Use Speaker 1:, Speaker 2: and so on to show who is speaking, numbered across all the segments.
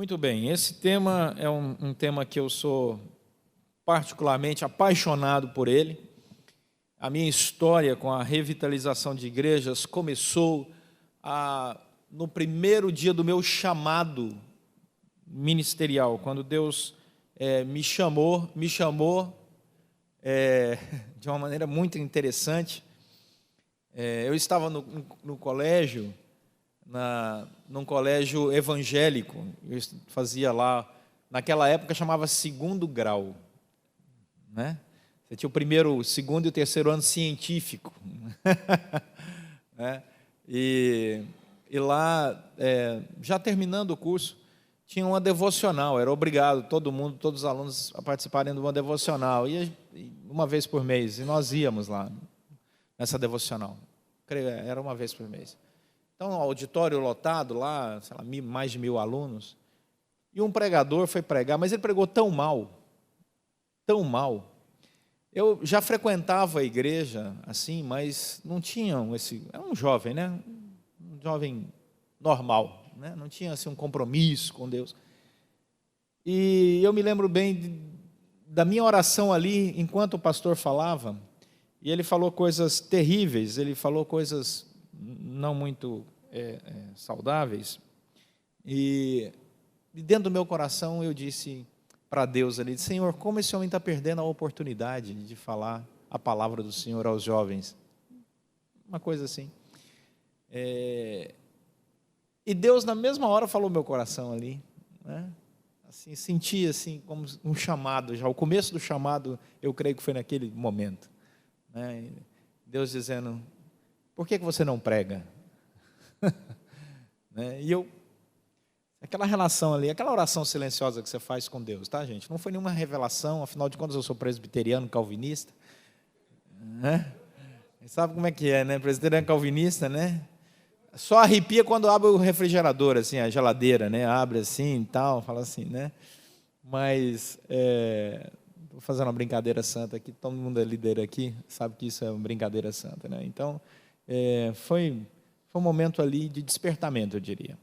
Speaker 1: Muito bem, esse tema é um tema que eu sou particularmente apaixonado por ele. A minha história com a revitalização de igrejas começou no primeiro dia do meu chamado ministerial, quando Deus me chamou de uma maneira muito interessante. Eu estava no colégio, num colégio evangélico. Eu fazia lá, naquela época chamava segundo grau, né? Você tinha o primeiro, o segundo e o terceiro ano científico, né? E lá, já terminando o curso, tinha uma devocional. Era obrigado todo mundo, todos os alunos a participarem de uma devocional, e uma vez por mês, e nós íamos lá nessa devocional. Era uma vez por mês. Então, auditório lotado lá, sei lá, mais de 1000 alunos. E um pregador foi pregar, mas ele pregou tão mal. Eu já frequentava a igreja, assim, mas não tinha era um jovem, né? Um jovem normal, né? Não tinha assim, um compromisso com Deus. E eu me lembro bem da minha oração ali, enquanto o pastor falava, e ele falou coisas terríveis, ele falou coisas não muito saudáveis, e dentro do meu coração eu disse para Deus ali: Senhor, como esse homem está perdendo a oportunidade de falar a palavra do Senhor aos jovens, uma coisa assim. E Deus na mesma hora falou meu coração ali, né? Assim, senti assim como um chamado, já o começo do chamado, eu creio que foi naquele momento, né? Deus dizendo: por que você não prega? Né? E aquela relação ali, aquela oração silenciosa que você faz com Deus, tá, gente? Não foi nenhuma revelação, afinal de contas eu sou presbiteriano calvinista, né? Sabe como é que é, né? Presbiteriano calvinista, né? Só arrepia quando abre o refrigerador, assim, a geladeira, né? Abre assim e tal, fala assim, né? Mas, vou fazer uma brincadeira santa aqui, todo mundo é líder aqui, sabe que isso é uma brincadeira santa, né? Então, foi um momento ali de despertamento, eu diria.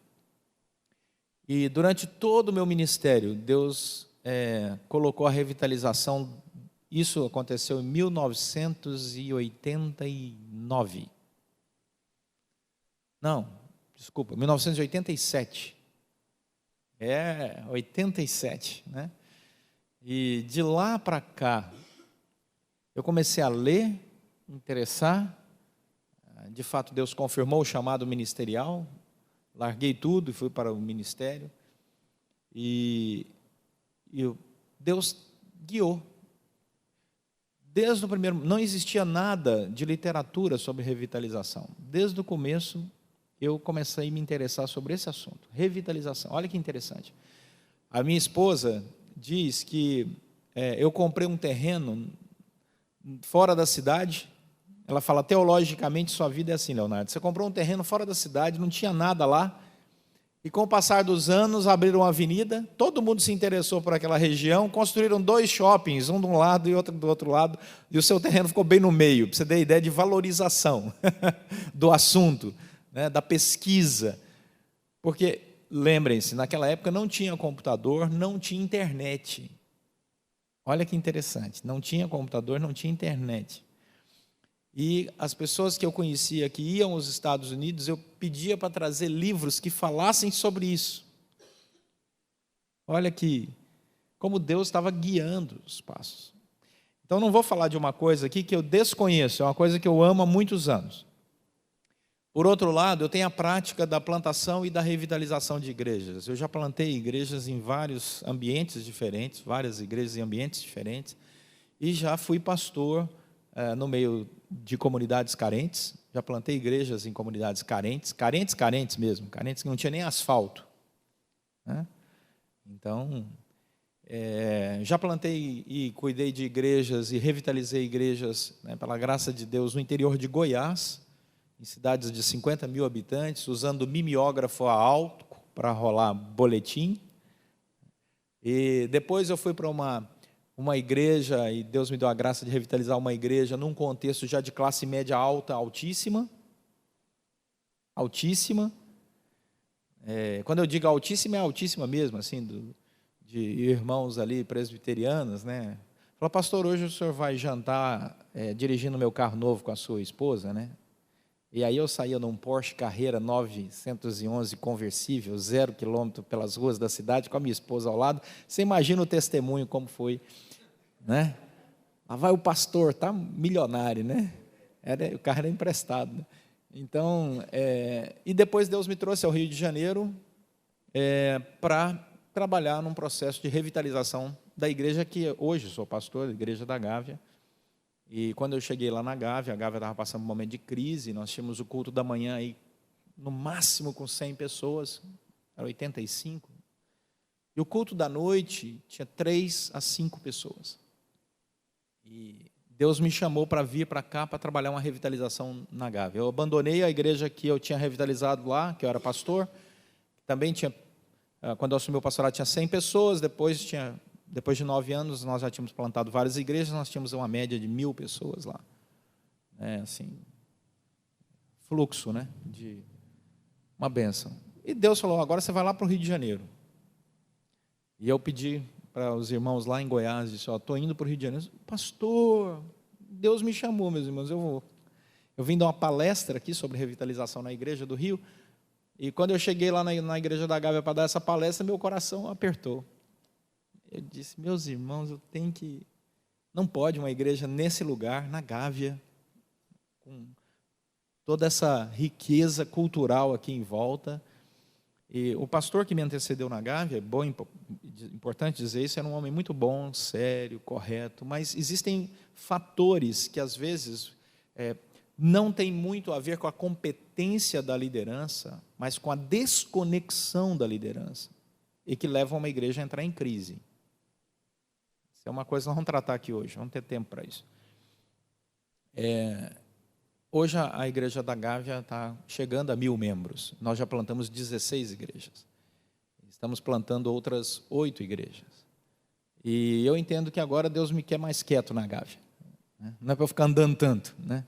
Speaker 1: E durante todo o meu ministério, Deus colocou a revitalização. Isso aconteceu em 1989. Não, desculpa, 1987. 87, né? E de lá para cá, eu comecei a ler, me interessar. De fato, Deus confirmou o chamado ministerial. Larguei tudo e fui para o ministério. E Deus guiou. Desde o primeiro, não existia nada de literatura sobre revitalização. Desde o começo, eu comecei a me interessar sobre esse assunto, revitalização. Olha que interessante. A minha esposa diz que eu comprei um terreno fora da cidade. Ela fala: teologicamente, sua vida é assim, Leonardo. Você comprou um terreno fora da cidade, não tinha nada lá, e com o passar dos anos, abriram uma avenida, todo mundo se interessou por aquela região, construíram 2 shoppings, um de um lado e outro do outro lado, e o seu terreno ficou bem no meio, para você ter ideia de valorização do assunto, né, da pesquisa. Porque, lembrem-se, naquela época não tinha computador, não tinha internet. Olha que interessante, não tinha computador, não tinha internet. E as pessoas que eu conhecia que iam aos Estados Unidos, eu pedia para trazer livros que falassem sobre isso. Olha como Deus estava guiando os passos. Então, não vou falar de uma coisa aqui que eu desconheço, é uma coisa que eu amo há muitos anos. Por outro lado, eu tenho a prática da plantação e da revitalização de igrejas. Eu já plantei igrejas em vários ambientes diferentes, várias igrejas em ambientes diferentes, e já fui pastor no meio de comunidades carentes. Já plantei igrejas em comunidades carentes mesmo, carentes que não tinha nem asfalto, né? Então, já plantei e cuidei de igrejas e revitalizei igrejas, né, pela graça de Deus, no interior de Goiás, em cidades de 50 mil habitantes, usando mimeógrafo a alto para rolar boletim. E depois eu fui para uma igreja, e Deus me deu a graça de revitalizar uma igreja num contexto já de classe média alta, altíssima, Quando eu digo altíssima, é altíssima mesmo, assim, de irmãos ali presbiterianos, né? Falou, pastor, hoje o senhor vai jantar dirigindo meu carro novo com a sua esposa, né? E aí eu saía num Porsche Carrera 911 conversível, 0 quilômetro pelas ruas da cidade, com a minha esposa ao lado. Você imagina o testemunho como foi, né? Lá vai o pastor, tá milionário, né? O carro era emprestado, né? Então, e depois Deus me trouxe ao Rio de Janeiro para trabalhar num processo de revitalização da igreja que hoje sou pastor, a Igreja da Gávea. E quando eu cheguei lá na Gávea, a Gávea estava passando um momento de crise, nós tínhamos o culto da manhã aí, no máximo com 100 pessoas, era 85. E o culto da noite tinha 3 a 5 pessoas. E Deus me chamou para vir para cá para trabalhar uma revitalização na Gávea. Eu abandonei a igreja que eu tinha revitalizado lá, que eu era pastor. Também tinha, quando eu assumi o pastorado, tinha 100 pessoas, depois de 9 anos, nós já tínhamos plantado várias igrejas, nós tínhamos uma média de 1.000 pessoas lá. Assim, fluxo, né, de uma bênção. E Deus falou, agora você vai lá para o Rio de Janeiro. E eu pedi para os irmãos lá em Goiás, disse, estou indo para o Rio de Janeiro. Pastor, Deus me chamou, meus irmãos, eu vou. Eu vim dar uma palestra aqui sobre revitalização na igreja do Rio, e quando eu cheguei lá na igreja da Gávea para dar essa palestra, meu coração apertou. Eu disse, meus irmãos, eu tenho que... Não pode uma igreja nesse lugar, na Gávea, com toda essa riqueza cultural aqui em volta. E o pastor que me antecedeu na Gávea, importante dizer isso, era um homem muito bom, sério, correto, mas existem fatores que, às vezes, não tem muito a ver com a competência da liderança, mas com a desconexão da liderança, e que levam uma igreja a entrar em crise. Isso é uma coisa que nós vamos tratar aqui hoje, vamos ter tempo para isso. Hoje a igreja da Gávea está chegando a 1.000 membros, nós já plantamos 16 igrejas, estamos plantando outras 8 igrejas, e eu entendo que agora Deus me quer mais quieto na Gávea, né? Não é para eu ficar andando tanto, né?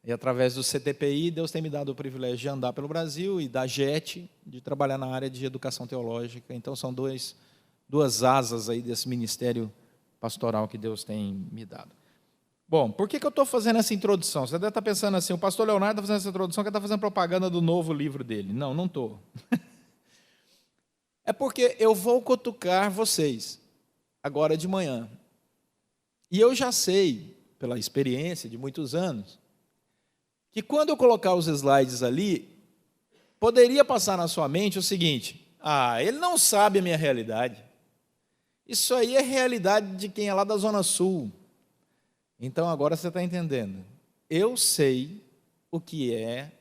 Speaker 1: E através do CTPI, Deus tem me dado o privilégio de andar pelo Brasil e da JET, de trabalhar na área de educação teológica. Então, são duas asas aí desse ministério pastoral que Deus tem me dado. Bom, por que eu estou fazendo essa introdução? Você deve estar pensando assim, o pastor Leonardo está fazendo essa introdução, que ele está fazendo propaganda do novo livro dele. Não, não estou. É porque eu vou cutucar vocês, agora de manhã. E eu já sei, pela experiência de muitos anos, que quando eu colocar os slides ali, poderia passar na sua mente o seguinte, ele não sabe a minha realidade. Isso aí é realidade de quem é lá da Zona Sul. Então, agora você está entendendo. Eu sei o que é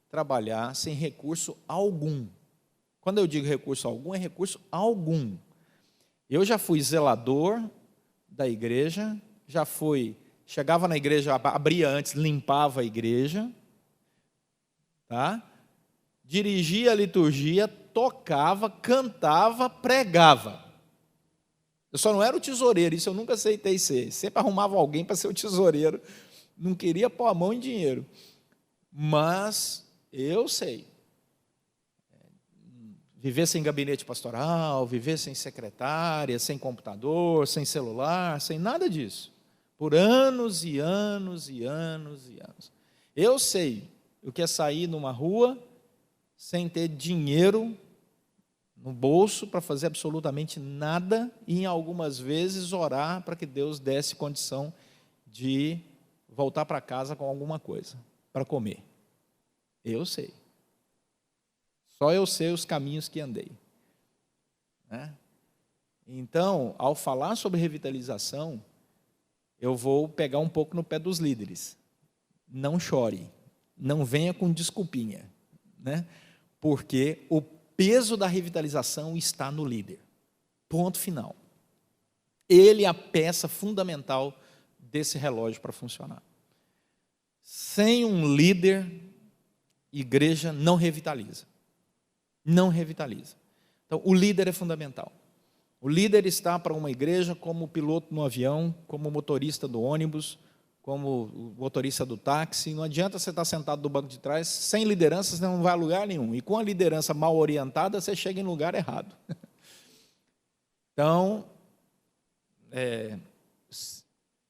Speaker 1: trabalhar sem recurso algum. Quando eu digo recurso algum, é recurso algum. Eu já fui zelador da igreja, chegava na igreja, abria antes, limpava a igreja, tá? Dirigia a liturgia, tocava, cantava, pregava. Eu só não era o tesoureiro, isso eu nunca aceitei ser. Sempre arrumava alguém para ser o tesoureiro, não queria pôr a mão em dinheiro. Mas eu sei. Viver sem gabinete pastoral, viver sem secretária, sem computador, sem celular, sem nada disso. Por anos e anos e anos e anos. Eu sei o que é sair numa rua sem ter dinheiro no bolso para fazer absolutamente nada e, em algumas vezes, orar para que Deus desse condição de voltar para casa com alguma coisa para comer. Eu sei. Só eu sei os caminhos que andei. Né? Então, ao falar sobre revitalização, eu vou pegar um pouco no pé dos líderes. Não chore, não venha com desculpinha, né? Porque o peso da revitalização está no líder. Ponto final. Ele é a peça fundamental desse relógio para funcionar. Sem um líder, igreja não revitaliza. Não revitaliza. Então, o líder é fundamental. O líder está para uma igreja como piloto no avião, como motorista do ônibus, como o motorista do táxi. Não adianta você estar sentado no banco de trás, sem liderança você não vai a lugar nenhum. E com a liderança mal orientada, você chega em lugar errado. Então,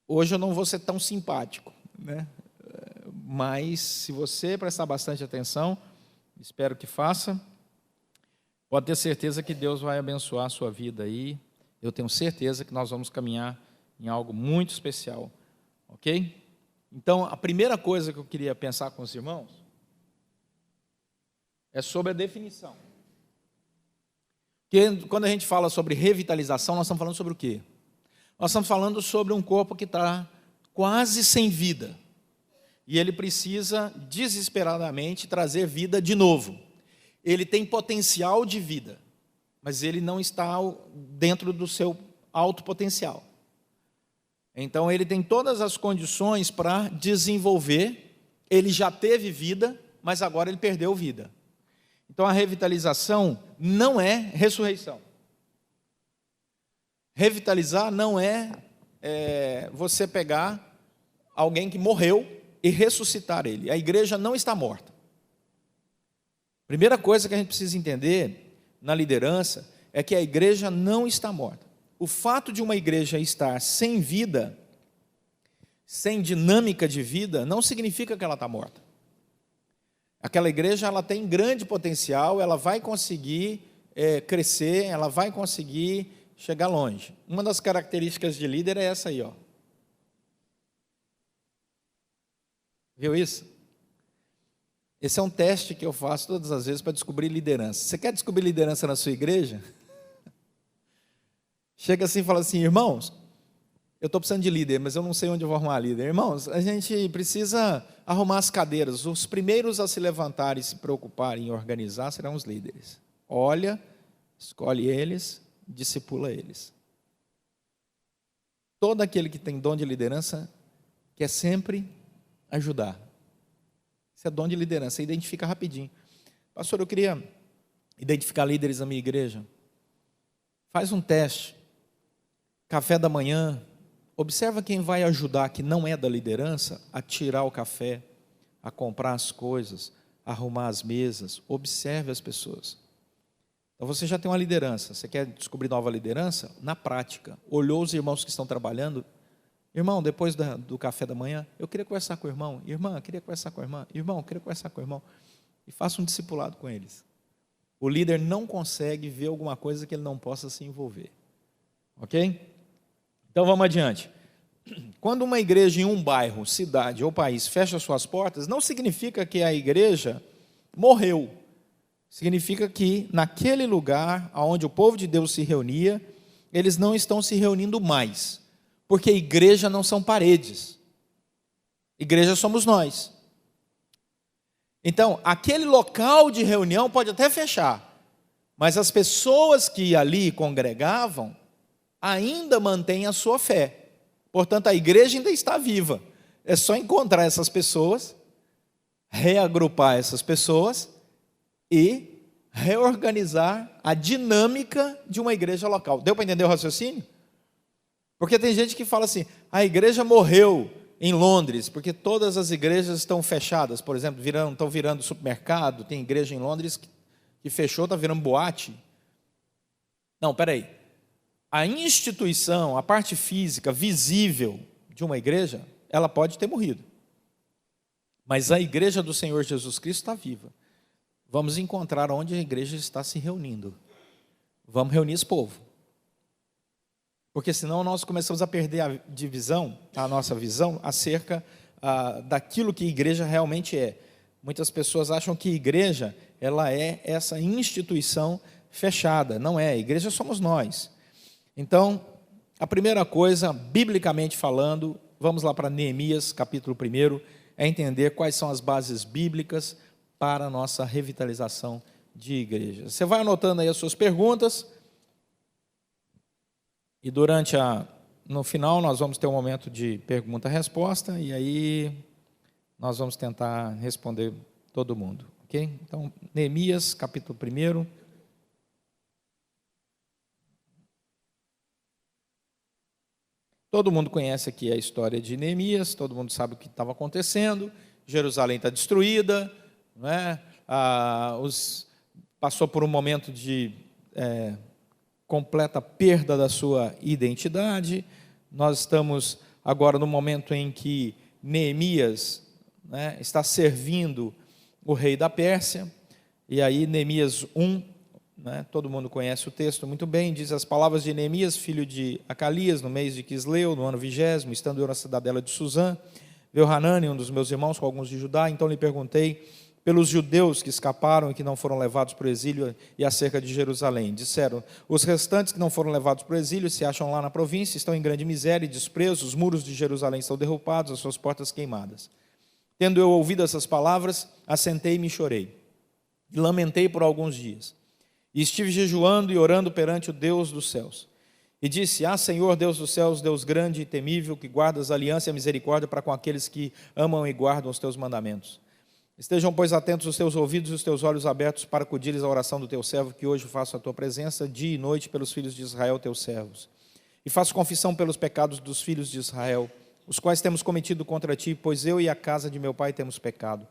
Speaker 1: hoje eu não vou ser tão simpático, né? Mas, se você prestar bastante atenção, espero que faça, pode ter certeza que Deus vai abençoar a sua vida aí. Eu tenho certeza que nós vamos caminhar em algo muito especial, ok? Então, a primeira coisa que eu queria pensar com os irmãos é sobre a definição. Porque quando a gente fala sobre revitalização, nós estamos falando sobre o quê? Nós estamos falando sobre um corpo que está quase sem vida. E ele precisa desesperadamente trazer vida de novo. Ele tem potencial de vida, mas ele não está dentro do seu alto potencial. Então, ele tem todas as condições para desenvolver. Ele já teve vida, mas agora ele perdeu vida. Então, a revitalização não é ressurreição. Revitalizar não é você pegar alguém que morreu e ressuscitar ele. A igreja não está morta. Primeira coisa que a gente precisa entender na liderança é que a igreja não está morta. O fato de uma igreja estar sem vida, sem dinâmica de vida, não significa que ela está morta. Aquela igreja ela tem grande potencial, ela vai conseguir crescer, ela vai conseguir chegar longe. Uma das características de líder é essa aí, ó. Viu isso? Esse é um teste que eu faço todas as vezes para descobrir liderança. Você quer descobrir liderança na sua igreja? Chega assim e fala assim: irmãos, eu estou precisando de líder, mas eu não sei onde eu vou arrumar líder. Irmãos, a gente precisa arrumar as cadeiras. Os primeiros a se levantarem e se preocuparem em organizar serão os líderes. Olha, escolhe eles, discipula eles. Todo aquele que tem dom de liderança quer sempre ajudar. Isso é dom de liderança, você identifica rapidinho. Pastor, eu queria identificar líderes na minha igreja. Faz um teste. Café da manhã, observa quem vai ajudar, que não é da liderança, a tirar o café, a comprar as coisas, a arrumar as mesas. Observe as pessoas. Então você já tem uma liderança. Você quer descobrir nova liderança? Na prática. Olhou os irmãos que estão trabalhando. Irmão, depois do café da manhã, eu queria conversar com o irmão. Irmã, eu queria conversar com a irmã. Irmão, eu queria conversar com o irmão. E faça um discipulado com eles. O líder não consegue ver alguma coisa que ele não possa se envolver. Ok? Então vamos adiante. Quando uma igreja em um bairro, cidade ou país fecha suas portas, não significa que a igreja morreu. Significa que naquele lugar onde o povo de Deus se reunia, eles não estão se reunindo mais. Porque igreja não são paredes. Igreja somos nós. Então, aquele local de reunião pode até fechar, mas as pessoas que ali congregavam ainda mantêm a sua fé. Portanto, a igreja ainda está viva. É só encontrar essas pessoas, reagrupar essas pessoas e reorganizar a dinâmica de uma igreja local. Deu para entender o raciocínio? Porque tem gente que fala assim: a igreja morreu em Londres, porque todas as igrejas estão fechadas. Por exemplo, estão virando supermercado. Tem igreja em Londres que fechou, está virando boate. Não, espera aí. A instituição, a parte física, visível de uma igreja, ela pode ter morrido. Mas a igreja do Senhor Jesus Cristo está viva. Vamos encontrar onde a igreja está se reunindo. Vamos reunir esse povo. Porque senão nós começamos a perder a nossa visão acerca daquilo que a igreja realmente é. Muitas pessoas acham que a igreja ela é essa instituição fechada. Não é, a igreja somos nós. Então, a primeira coisa, biblicamente falando, vamos lá para Neemias, capítulo 1, é entender quais são as bases bíblicas para a nossa revitalização de igreja. Você vai anotando aí as suas perguntas. E no final nós vamos ter um momento de pergunta-resposta, e aí nós vamos tentar responder todo mundo, ok? Então, Neemias, capítulo 1. Todo mundo conhece aqui a história de Neemias, todo mundo sabe o que estava acontecendo. Jerusalém está destruída, não é? Passou por um momento de completa perda da sua identidade. Nós estamos agora no momento em que Neemias, né, está servindo o rei da Pérsia. E aí Neemias 1, né, todo mundo conhece o texto muito bem, diz: as palavras de Neemias, filho de Acalias, no mês de Quisleu, no ano 20º, estando eu na cidadela de Suzã, veio Hanani, um dos meus irmãos, com alguns de Judá. Então lhe perguntei pelos judeus que escaparam e que não foram levados para o exílio e acerca de Jerusalém. Disseram: os restantes que não foram levados para o exílio se acham lá na província, estão em grande miséria e desprezo, os muros de Jerusalém estão derrubados, as suas portas queimadas. Tendo eu ouvido essas palavras, assentei-me e chorei, e lamentei por alguns dias. E estive jejuando e orando perante o Deus dos céus. E disse: Senhor, Deus dos céus, Deus grande e temível, que guardas a aliança e a misericórdia para com aqueles que amam e guardam os teus mandamentos. Estejam, pois, atentos os teus ouvidos e os teus olhos abertos para acudires à oração do teu servo, que hoje faço a tua presença, dia e noite, pelos filhos de Israel, teus servos. E faço confissão pelos pecados dos filhos de Israel, os quais temos cometido contra ti, pois eu e a casa de meu pai temos pecado.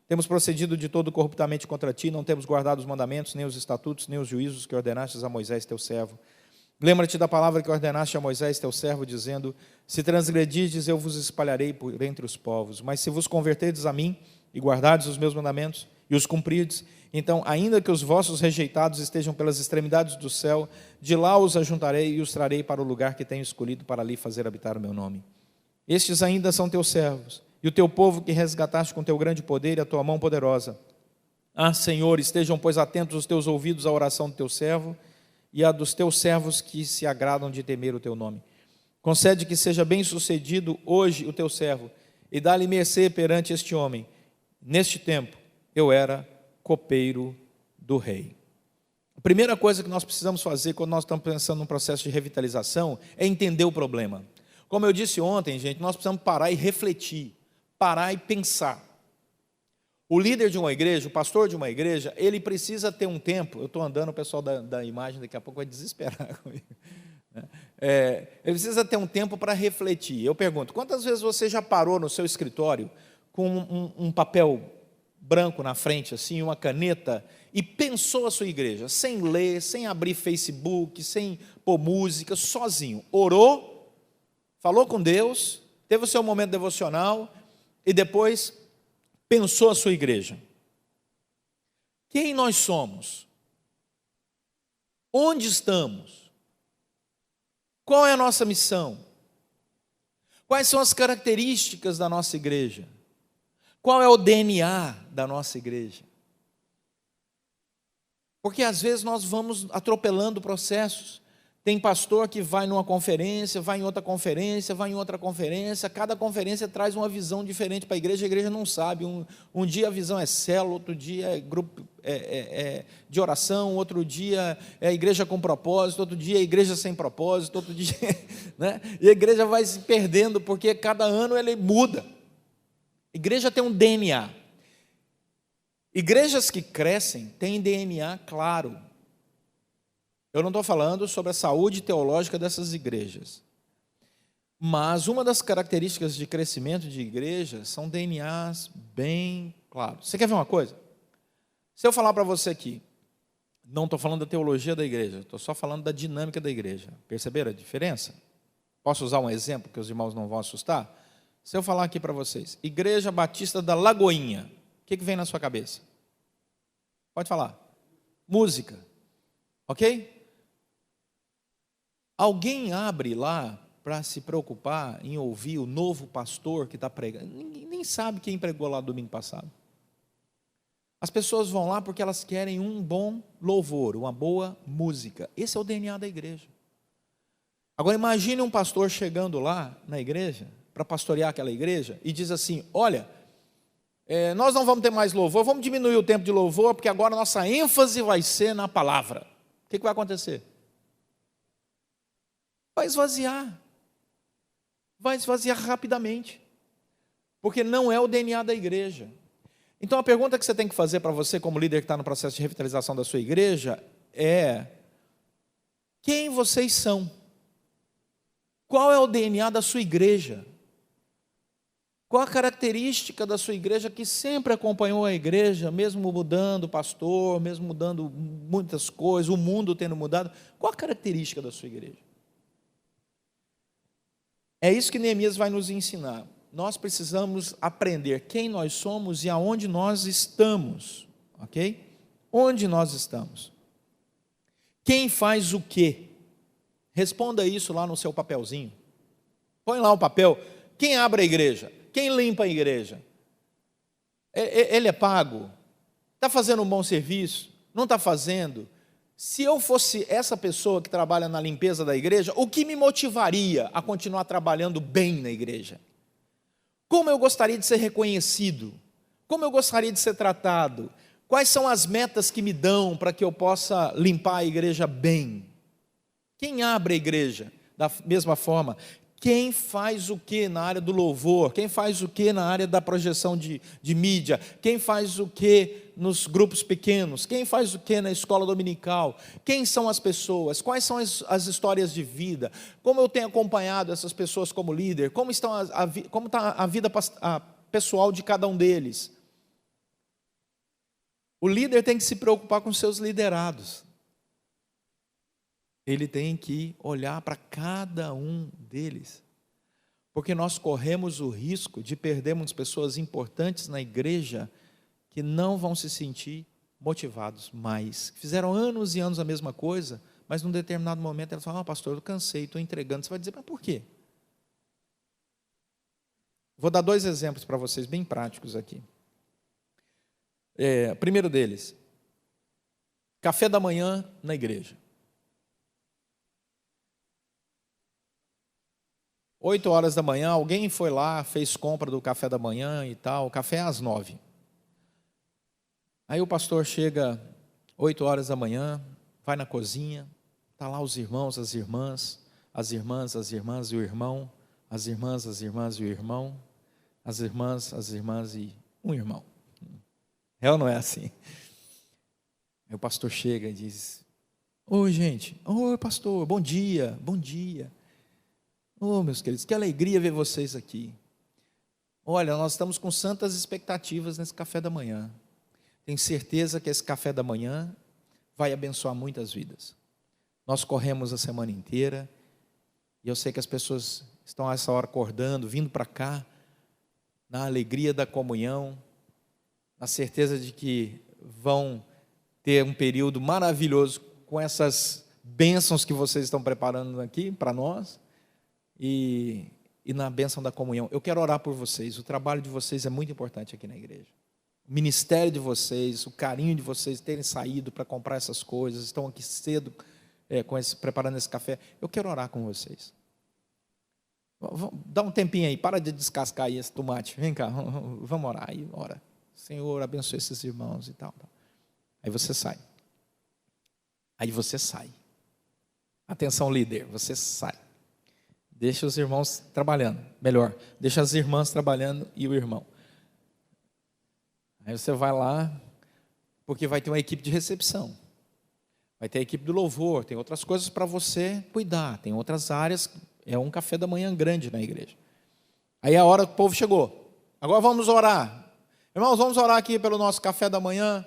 Speaker 1: Temos procedido de todo corruptamente contra ti, não temos guardado os mandamentos, nem os estatutos, nem os juízos que ordenastes a Moisés, teu servo. Lembra-te da palavra que ordenaste a Moisés, teu servo, dizendo: se transgredirdes, eu vos espalharei por entre os povos. Mas se vos converterdes a mim, e guardardes os meus mandamentos, e os cumprirdes, então, ainda que os vossos rejeitados estejam pelas extremidades do céu, de lá os ajuntarei e os trarei para o lugar que tenho escolhido para ali fazer habitar o meu nome. Estes ainda são teus servos, e o teu povo que resgataste com teu grande poder e a tua mão poderosa. Senhor, estejam, pois, atentos os teus ouvidos à oração do teu servo, e a dos teus servos que se agradam de temer o teu nome. Concede que seja bem sucedido hoje o teu servo, e dá-lhe mercê perante este homem. Neste tempo, eu era copeiro do rei. A primeira coisa que nós precisamos fazer quando nós estamos pensando num processo de revitalização é entender o problema. Como eu disse ontem, gente, nós precisamos parar e refletir, parar e pensar. O líder de uma igreja, o pastor de uma igreja, ele precisa ter um tempo. Eu estou andando, o pessoal da imagem daqui a pouco vai desesperar comigo. Ele precisa ter um tempo para refletir. Eu pergunto: quantas vezes você já parou no seu escritório com um papel branco na frente, assim, uma caneta, e pensou a sua igreja, sem ler, sem abrir Facebook, sem pôr música, sozinho? Orou, falou com Deus, teve o seu momento devocional, e depois pensou a sua igreja. Quem nós somos? Onde estamos? Qual é a nossa missão? Quais são as características da nossa igreja? Qual é o DNA da nossa igreja? Porque às vezes nós vamos atropelando processos. Tem pastor que vai numa conferência, vai em outra conferência, vai em outra conferência. Cada conferência traz uma visão diferente para a igreja não sabe. Um dia a visão é célula, outro dia é grupo de oração, outro dia é igreja com propósito, outro dia é igreja sem propósito, outro dia, né? E a igreja vai se perdendo, porque cada ano ela muda. A igreja tem um DNA. Igrejas que crescem têm DNA claro. Eu não estou falando sobre a saúde teológica dessas igrejas. Mas uma das características de crescimento de igrejas são DNAs bem claros. Você quer ver uma coisa? Se eu falar para você aqui, não estou falando da teologia da igreja, estou só falando da dinâmica da igreja. Perceberam a diferença? Posso usar um exemplo que os irmãos não vão assustar? Se eu falar aqui para vocês, Igreja Batista da Lagoinha, o que vem na sua cabeça? Pode falar. Música. Ok? Alguém abre lá para se preocupar em ouvir o novo pastor que está pregando? Ninguém nem sabe quem pregou lá domingo passado. As pessoas vão lá porque elas querem um bom louvor, uma boa música. Esse é o DNA da igreja. Agora imagine um pastor chegando lá na igreja, para pastorear aquela igreja, e diz assim: olha, nós não vamos ter mais louvor, vamos diminuir o tempo de louvor, porque agora a nossa ênfase vai ser na palavra. O que vai acontecer? Vai esvaziar rapidamente, porque não é o DNA da igreja. Então a pergunta que você tem que fazer para você, como líder que está no processo de revitalização da sua igreja, é: quem vocês são? Qual é o DNA da sua igreja? Qual a característica da sua igreja que sempre acompanhou a igreja, mesmo mudando o pastor, mesmo mudando muitas coisas, o mundo tendo mudado? Qual a característica da sua igreja? É isso que Neemias vai nos ensinar. Nós precisamos aprender quem nós somos e aonde nós estamos, ok? Onde nós estamos? Quem faz o quê? Responda isso lá no seu papelzinho. Põe lá o papel. Quem abre a igreja? Quem limpa a igreja? Ele é pago? Está fazendo um bom serviço? Não está fazendo? Se eu fosse essa pessoa que trabalha na limpeza da igreja, o que me motivaria a continuar trabalhando bem na igreja? Como eu gostaria de ser reconhecido? Como eu gostaria de ser tratado? Quais são as metas que me dão para que eu possa limpar a igreja bem? Quem abre a igreja? Da mesma forma, quem faz o que na área do louvor? Quem faz o que na área da projeção de mídia? Quem faz o que nos grupos pequenos? Quem faz o que na escola dominical? Quem são as pessoas? Quais são as histórias de vida? Como eu tenho acompanhado essas pessoas como líder? Como está a vida pessoal de cada um deles? O líder tem que se preocupar com seus liderados. Ele tem que olhar para cada um deles, porque nós corremos o risco de perdermos pessoas importantes na igreja que não vão se sentir motivados mais. Fizeram anos e anos a mesma coisa, mas num determinado momento elas falam: pastor, eu cansei, estou entregando. Você vai dizer: mas por quê? Vou dar 2 exemplos para vocês, bem práticos aqui. Primeiro deles, café da manhã na igreja. 8 horas da manhã, alguém foi lá, fez compra do café da manhã e tal, o café é às 9. Aí o pastor chega 8 horas da manhã, vai na cozinha, está lá os irmãos, as irmãs e o irmão, as irmãs e o irmão, as irmãs e um irmão. É ou não é assim? Aí o pastor chega e diz: oi gente, oi pastor, bom dia, bom dia. Oh, meus queridos, que alegria ver vocês aqui. Olha, nós estamos com santas expectativas nesse café da manhã. Tenho certeza que esse café da manhã vai abençoar muitas vidas. Nós corremos a semana inteira e eu sei que as pessoas estão a essa hora acordando, vindo para cá, na alegria da comunhão, na certeza de que vão ter um período maravilhoso com essas bênçãos que vocês estão preparando aqui para nós. E na bênção da comunhão. Eu quero orar por vocês. O trabalho de vocês é muito importante aqui na igreja. O ministério de vocês, o carinho de vocês terem saído para comprar essas coisas, estão aqui cedo preparando esse café. Eu quero orar com vocês. Dá um tempinho aí, para de descascar aí esse tomate. Vem cá, vamos orar. Aí ora: Senhor, abençoe esses irmãos e tal. Aí você sai. Atenção, líder, você sai. Deixa os irmãos trabalhando, melhor, deixa as irmãs trabalhando e o irmão. Aí você vai lá, porque vai ter uma equipe de recepção, vai ter a equipe do louvor, tem outras coisas para você cuidar, tem outras áreas, é um café da manhã grande na igreja. Aí é a hora que o povo chegou, agora vamos orar. Irmãos, vamos orar aqui pelo nosso café da manhã,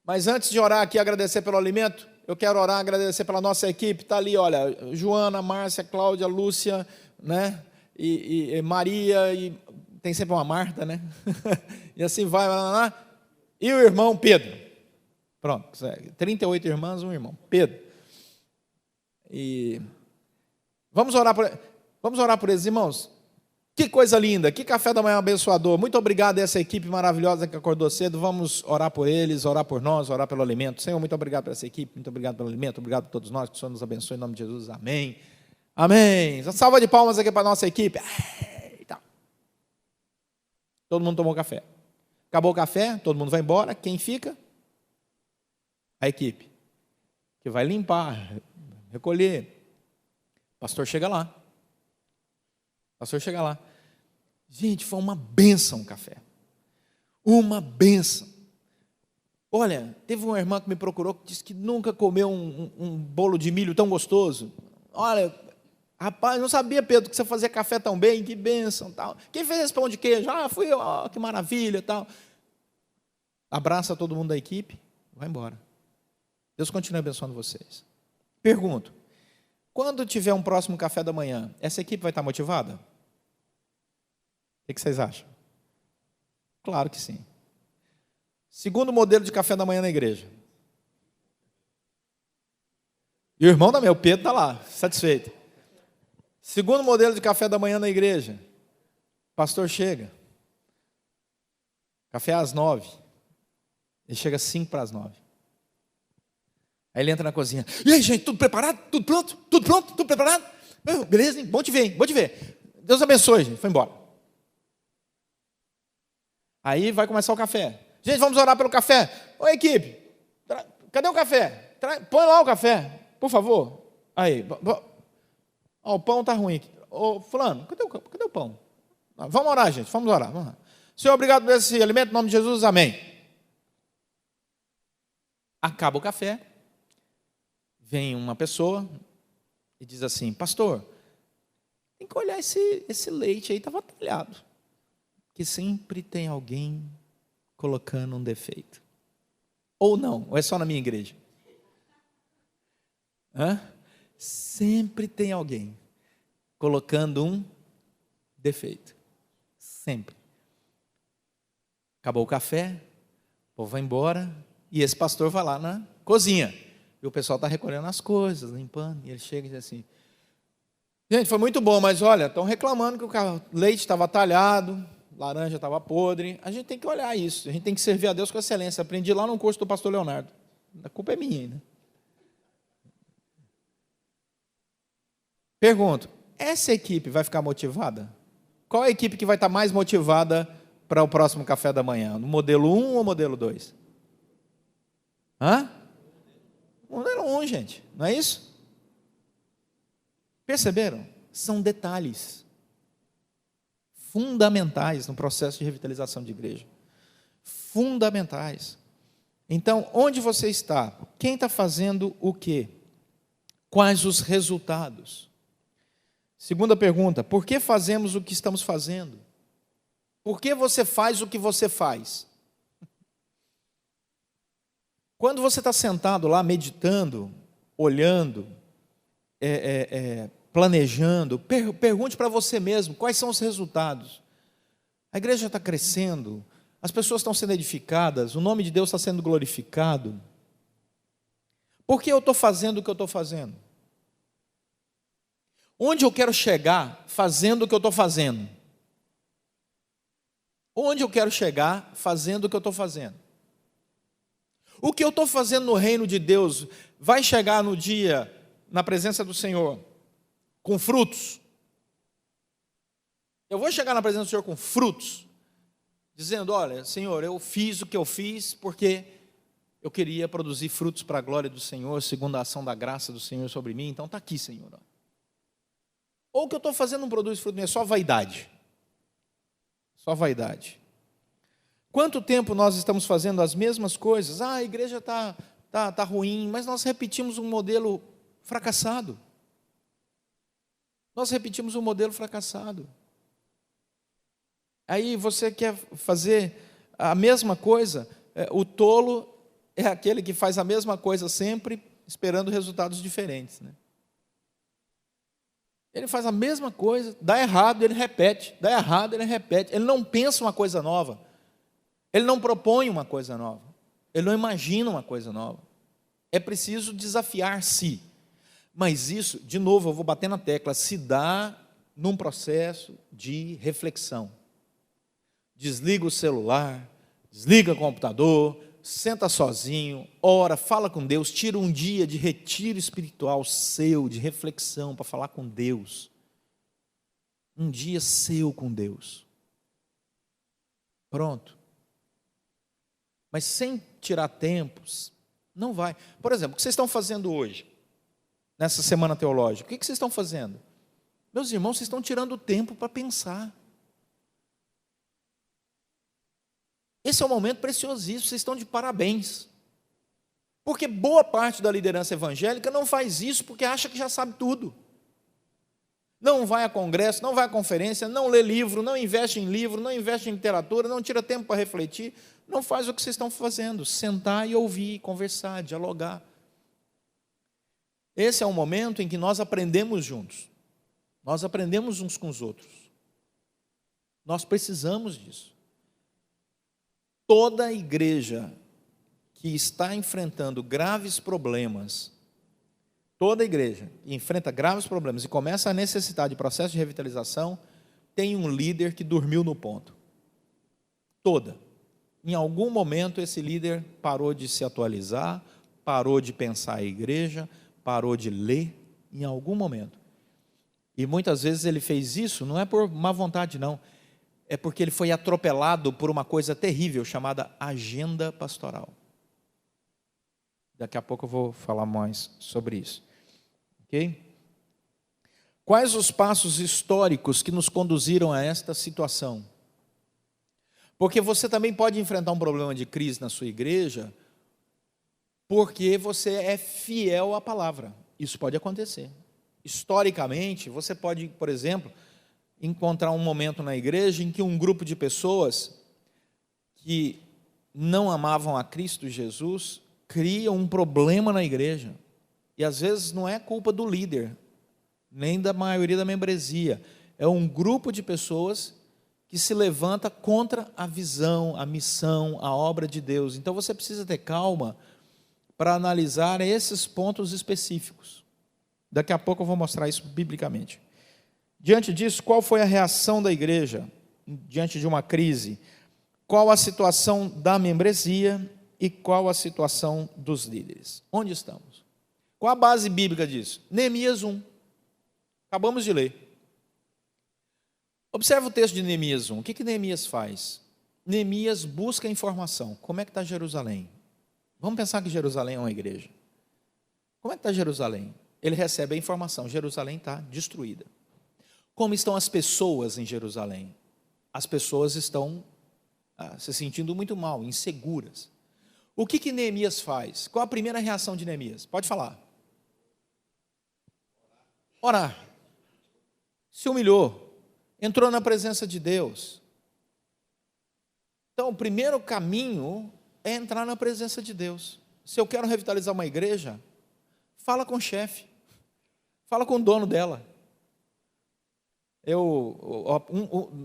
Speaker 1: mas antes de orar aqui, agradecer pelo alimento, eu quero orar, agradecer pela nossa equipe. Está ali, olha, Joana, Márcia, Cláudia, Lúcia, né? E Maria, e tem sempre uma Marta, né? E assim vai, lá. E o irmão Pedro. Pronto, 38 irmãs, um irmão, Pedro. E vamos orar por eles, irmãos. Que coisa linda, que café da manhã abençoador. Muito obrigado a essa equipe maravilhosa que acordou cedo. Vamos orar por eles, orar por nós, orar pelo alimento. Senhor, muito obrigado por essa equipe, muito obrigado pelo alimento, obrigado por todos nós, que o Senhor nos abençoe em nome de Jesus. Amém. Amém. Uma salva de palmas aqui para a nossa equipe. Eita. Todo mundo tomou café. Acabou o café, todo mundo vai embora. Quem fica? A equipe, que vai limpar, recolher. O pastor chega lá. Gente, foi uma bênção o café. Uma bênção. Olha, teve uma irmã que me procurou que disse que nunca comeu um bolo de milho tão gostoso. Olha, Rapaz, não sabia, Pedro, que você fazia café tão bem, que bênção, tal. Quem fez esse pão de queijo? Ah, fui eu, ó, que maravilha, tal. Abraça todo mundo da equipe, vai embora. Deus continue abençoando vocês. Pergunto, quando tiver um próximo café da manhã, essa equipe vai estar motivada? O que vocês acham? Claro que sim. Segundo modelo de café da manhã na igreja. E o irmão também, o Pedro está lá, satisfeito. Segundo modelo de café da manhã na igreja. O pastor chega. Café às 9. Ele chega às 5 para as 9. Aí ele entra na cozinha. E aí, gente, tudo preparado? Tudo pronto? Tudo pronto? Tudo preparado? Beleza, hein? Bom te ver, hein? Bom te ver. Deus abençoe, gente. Foi embora. Aí vai começar o café. Gente, vamos orar pelo café. Oi, equipe. Cadê o café? Põe lá o café, por favor. Aí. Ó, o pão está ruim aqui. Ô, fulano, cadê o pão? Vamos orar, gente. Vamos orar. Senhor, obrigado por esse alimento. Em nome de Jesus, amém. Acaba o café. Vem uma pessoa e diz assim: pastor, tem que olhar esse leite aí, estava talhado. Que sempre tem alguém colocando um defeito. Ou não, ou é só na minha igreja? Sempre tem alguém colocando um defeito. Sempre. Acabou o café, o povo vai embora, e esse pastor vai lá na cozinha. E o pessoal está recolhendo as coisas, limpando, e ele chega e diz assim: gente, foi muito bom, mas olha, estão reclamando que o leite estava talhado, laranja estava podre. A gente tem que olhar isso, a gente tem que servir a Deus com excelência. Aprendi lá no curso do pastor Leonardo. A culpa é minha, né? Pergunto, essa equipe vai ficar motivada? Qual é a equipe que vai estar mais motivada para o próximo café da manhã? No modelo 1 ou modelo 2? Modelo 1, gente, não é isso? Perceberam? São detalhes fundamentais no processo de revitalização de igreja. Fundamentais. Então, onde você está? Quem está fazendo o quê? Quais os resultados? Segunda pergunta: por que fazemos o que estamos fazendo? Por que você faz o que você faz? Quando você está sentado lá meditando, olhando, planejando, pergunte para você mesmo quais são os resultados. A igreja está crescendo, as pessoas estão sendo edificadas, o nome de Deus está sendo glorificado. Por que eu estou fazendo o que eu estou fazendo? Onde eu quero chegar fazendo o que eu estou fazendo? Onde eu quero chegar fazendo o que eu estou fazendo? O que eu estou fazendo no reino de Deus vai chegar no dia, na presença do Senhor, com frutos? Eu vou chegar na presença do Senhor com frutos, dizendo: olha, Senhor, eu fiz o que eu fiz porque eu queria produzir frutos para a glória do Senhor, segundo a ação da graça do Senhor sobre mim, então está aqui, Senhor. Ou o que eu estou fazendo não produz fruto, é só vaidade. Só vaidade. Quanto tempo nós estamos fazendo as mesmas coisas? A igreja está ruim, mas nós repetimos um modelo fracassado. Nós repetimos um modelo fracassado. Aí você quer fazer a mesma coisa, o tolo é aquele que faz a mesma coisa sempre, esperando resultados diferentes, né? Ele faz a mesma coisa, dá errado, ele repete, dá errado, ele repete. Ele não pensa uma coisa nova. Ele não propõe uma coisa nova. Ele não imagina uma coisa nova. É preciso desafiar-se. Mas isso, de novo, eu vou bater na tecla, se dá num processo de reflexão. Desliga o celular, desliga o computador, senta sozinho, ora, fala com Deus, tira um dia de retiro espiritual seu, de reflexão, para falar com Deus. Um dia seu com Deus. Pronto. Mas sem tirar tempos, não vai. Por exemplo, o que vocês estão fazendo hoje, nessa semana teológica? O que vocês estão fazendo? Meus irmãos, vocês estão tirando tempo para pensar. Esse é um momento preciosíssimo, vocês estão de parabéns. Porque boa parte da liderança evangélica não faz isso porque acha que já sabe tudo. Não vai a congresso, não vai a conferência, não lê livro, não investe em livro, não investe em literatura, não tira tempo para refletir, não faz o que vocês estão fazendo, sentar e ouvir, conversar, dialogar. Esse é o momento em que nós aprendemos juntos, nós aprendemos uns com os outros, nós precisamos disso. Toda igreja que está enfrentando graves problemas, toda igreja que enfrenta graves problemas e começa a necessitar de processo de revitalização, tem um líder que dormiu no ponto. Toda. Em algum momento esse líder parou de se atualizar, parou de pensar a igreja, parou de ler, em algum momento. E muitas vezes ele fez isso, não é por má vontade não, é porque ele foi atropelado por uma coisa terrível chamada agenda pastoral. Daqui a pouco eu vou falar mais sobre isso. Ok? Quais os passos históricos que nos conduziram a esta situação? Porque você também pode enfrentar um problema de crise na sua igreja porque você é fiel à palavra. Isso pode acontecer. Historicamente, você pode, por exemplo, encontrar um momento na igreja em que um grupo de pessoas que não amavam a Cristo Jesus cria um problema na igreja. E às vezes não é culpa do líder, nem da maioria da membresia. É um grupo de pessoas que se levanta contra a visão, a missão, a obra de Deus. Então você precisa ter calma para analisar esses pontos específicos. Daqui a pouco eu vou mostrar isso biblicamente. Diante disso, qual foi a reação da igreja diante de uma crise? Qual a situação da membresia e qual a situação dos líderes? Onde estamos? Qual a base bíblica disso? Neemias 1. Acabamos de ler. Observa o texto de Neemias 1. O que Neemias faz? Neemias busca informação. Como é que está Jerusalém? Vamos pensar que Jerusalém é uma igreja. Como é que está Jerusalém? Ele recebe a informação. Jerusalém está destruída. Como estão as pessoas em Jerusalém? As pessoas estão se sentindo muito mal, inseguras. O que Neemias faz? Qual a primeira reação de Neemias? Pode falar. Orar. Se humilhou. Entrou na presença de Deus. Então, o primeiro caminho é entrar na presença de Deus. Se eu quero revitalizar uma igreja, fala com o chefe. Fala com o dono dela.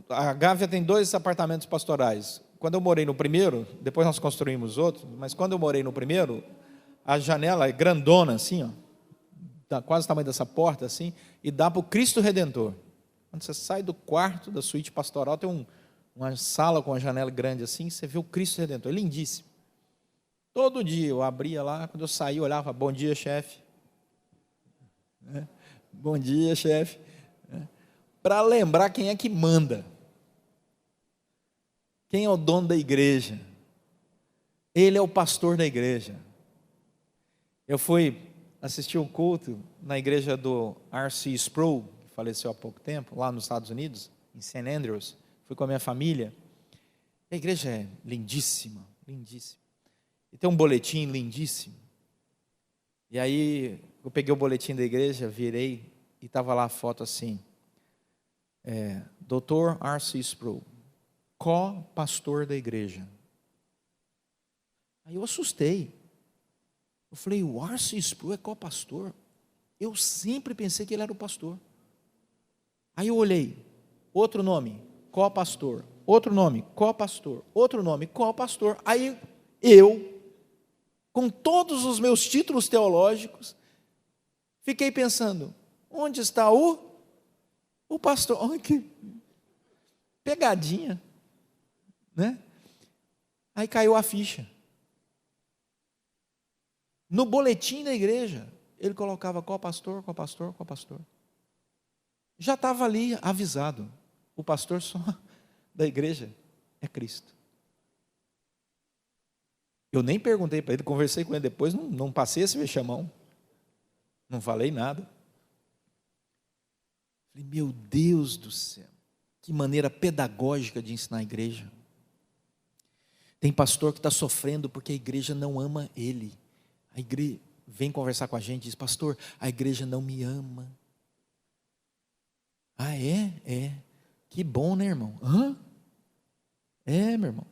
Speaker 1: A Gávea tem 2 apartamentos pastorais. Quando eu morei no primeiro, depois nós construímos outro, mas quando eu morei no primeiro, a janela é grandona assim, ó, dá quase o tamanho dessa porta assim, e dá para o Cristo Redentor. Quando você sai do quarto da suíte pastoral, tem uma sala com uma janela grande assim, você vê o Cristo Redentor, é lindíssimo. Todo dia eu abria lá, quando eu saía, eu olhava, bom dia, chefe. Bom dia, chefe. Para lembrar quem é que manda. Quem é o dono da igreja? Ele é o pastor da igreja. Eu fui assistir um culto na igreja do R.C. Sproul, que faleceu há pouco tempo, lá nos Estados Unidos, em St. Andrews. Fui com a minha família. A igreja é lindíssima, lindíssima. E tem um boletim lindíssimo. E aí, eu peguei o boletim da igreja, virei, e estava lá a foto assim, Dr. R.C. Sproul, co-pastor da igreja. Aí eu assustei. Eu falei, o R.C. Sproul é co-pastor? Eu sempre pensei que ele era o pastor. Aí eu olhei, outro nome, co-pastor. Outro nome, co-pastor. Outro nome, co-pastor. Aí eu, com todos os meus títulos teológicos, fiquei pensando, onde está o pastor? Olha que pegadinha, né? Aí caiu a ficha. No boletim da igreja, ele colocava co-pastor, co-pastor, co-pastor. Já estava ali avisado, o pastor só da igreja é Cristo. Eu nem perguntei para ele, conversei com ele depois, não passei esse vexamão, não falei nada. Falei, meu Deus do céu, que maneira pedagógica de ensinar a igreja. Tem pastor que está sofrendo porque a igreja não ama ele. A igreja vem conversar com a gente e diz, pastor, a igreja não me ama. Ah, é? É. Que bom, né, irmão? Hã? É, meu irmão.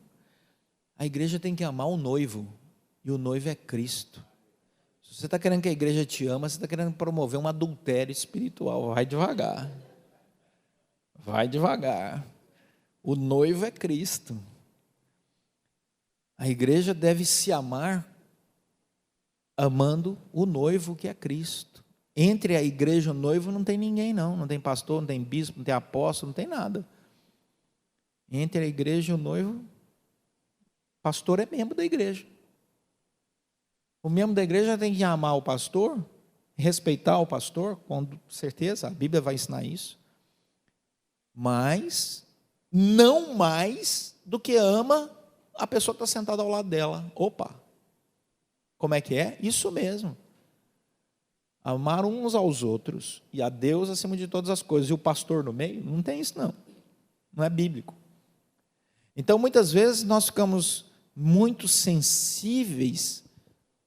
Speaker 1: A igreja tem que amar o noivo, e o noivo é Cristo. Se você está querendo que a igreja te ama, você está querendo promover um adultério espiritual. Vai devagar. Vai devagar. O noivo é Cristo. A igreja deve se amar amando o noivo que é Cristo. Entre a igreja e o noivo não tem ninguém não. Não tem pastor, não tem bispo, não tem apóstolo, não tem nada. Entre a igreja e o noivo, o pastor é membro da igreja. O membro da igreja tem que amar o pastor, respeitar o pastor, com certeza, a Bíblia vai ensinar isso. Mas não mais do que ama a pessoa que está sentada ao lado dela. Opa! Como é que é? Isso mesmo. Amar uns aos outros e a Deus acima de todas as coisas. E o pastor no meio? Não tem isso não. Não é bíblico. Então, muitas vezes, nós ficamos muito sensíveis,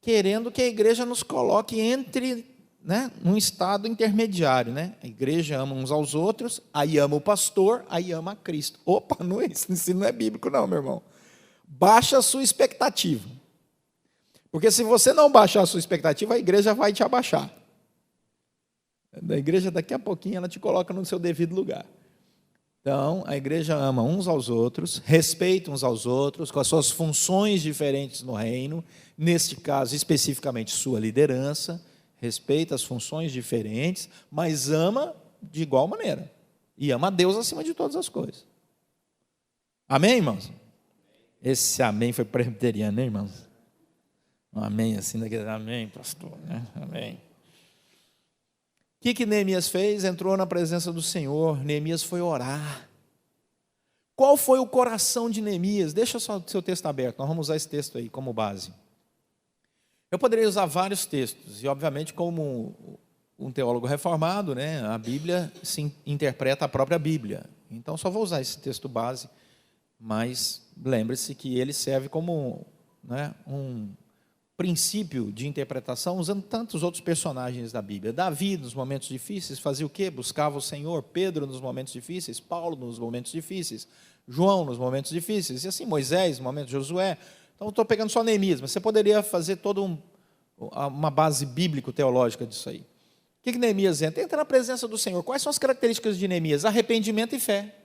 Speaker 1: querendo que a igreja nos coloque entre, num estado intermediário, A igreja ama uns aos outros, aí ama o pastor, aí ama a Cristo. Opa, isso não é bíblico não, meu irmão. Baixa a sua expectativa. Porque se você não baixar a sua expectativa, a igreja vai te abaixar. A igreja, daqui a pouquinho, ela te coloca no seu devido lugar. Então, a igreja ama uns aos outros, respeita uns aos outros, com as suas funções diferentes no reino, neste caso, especificamente, sua liderança, respeita as funções diferentes, mas ama de igual maneira. E ama a Deus acima de todas as coisas. Amém, irmãos? Esse amém foi presbiteriano, né, irmãos? Um amém assim, daquele amém, pastor, né? Amém. O que Neemias fez? Entrou na presença do Senhor. Neemias foi orar. Qual foi o coração de Neemias? Deixa só o seu texto aberto, nós vamos usar esse texto aí como base. Eu poderia usar vários textos, e obviamente como um teólogo reformado, a Bíblia se interpreta a própria Bíblia. Então só vou usar esse texto base, mas lembre-se que ele serve como um princípio de interpretação, usando tantos outros personagens da Bíblia. Davi, nos momentos difíceis, fazia o quê? Buscava o Senhor. Pedro, nos momentos difíceis. Paulo, nos momentos difíceis. João, nos momentos difíceis. E assim, Moisés, no momento de Josué. Então, estou pegando só Neemias, mas você poderia fazer toda uma base bíblico-teológica disso aí. O que Neemias entra? Entra na presença do Senhor. Quais são as características de Neemias? Arrependimento e fé.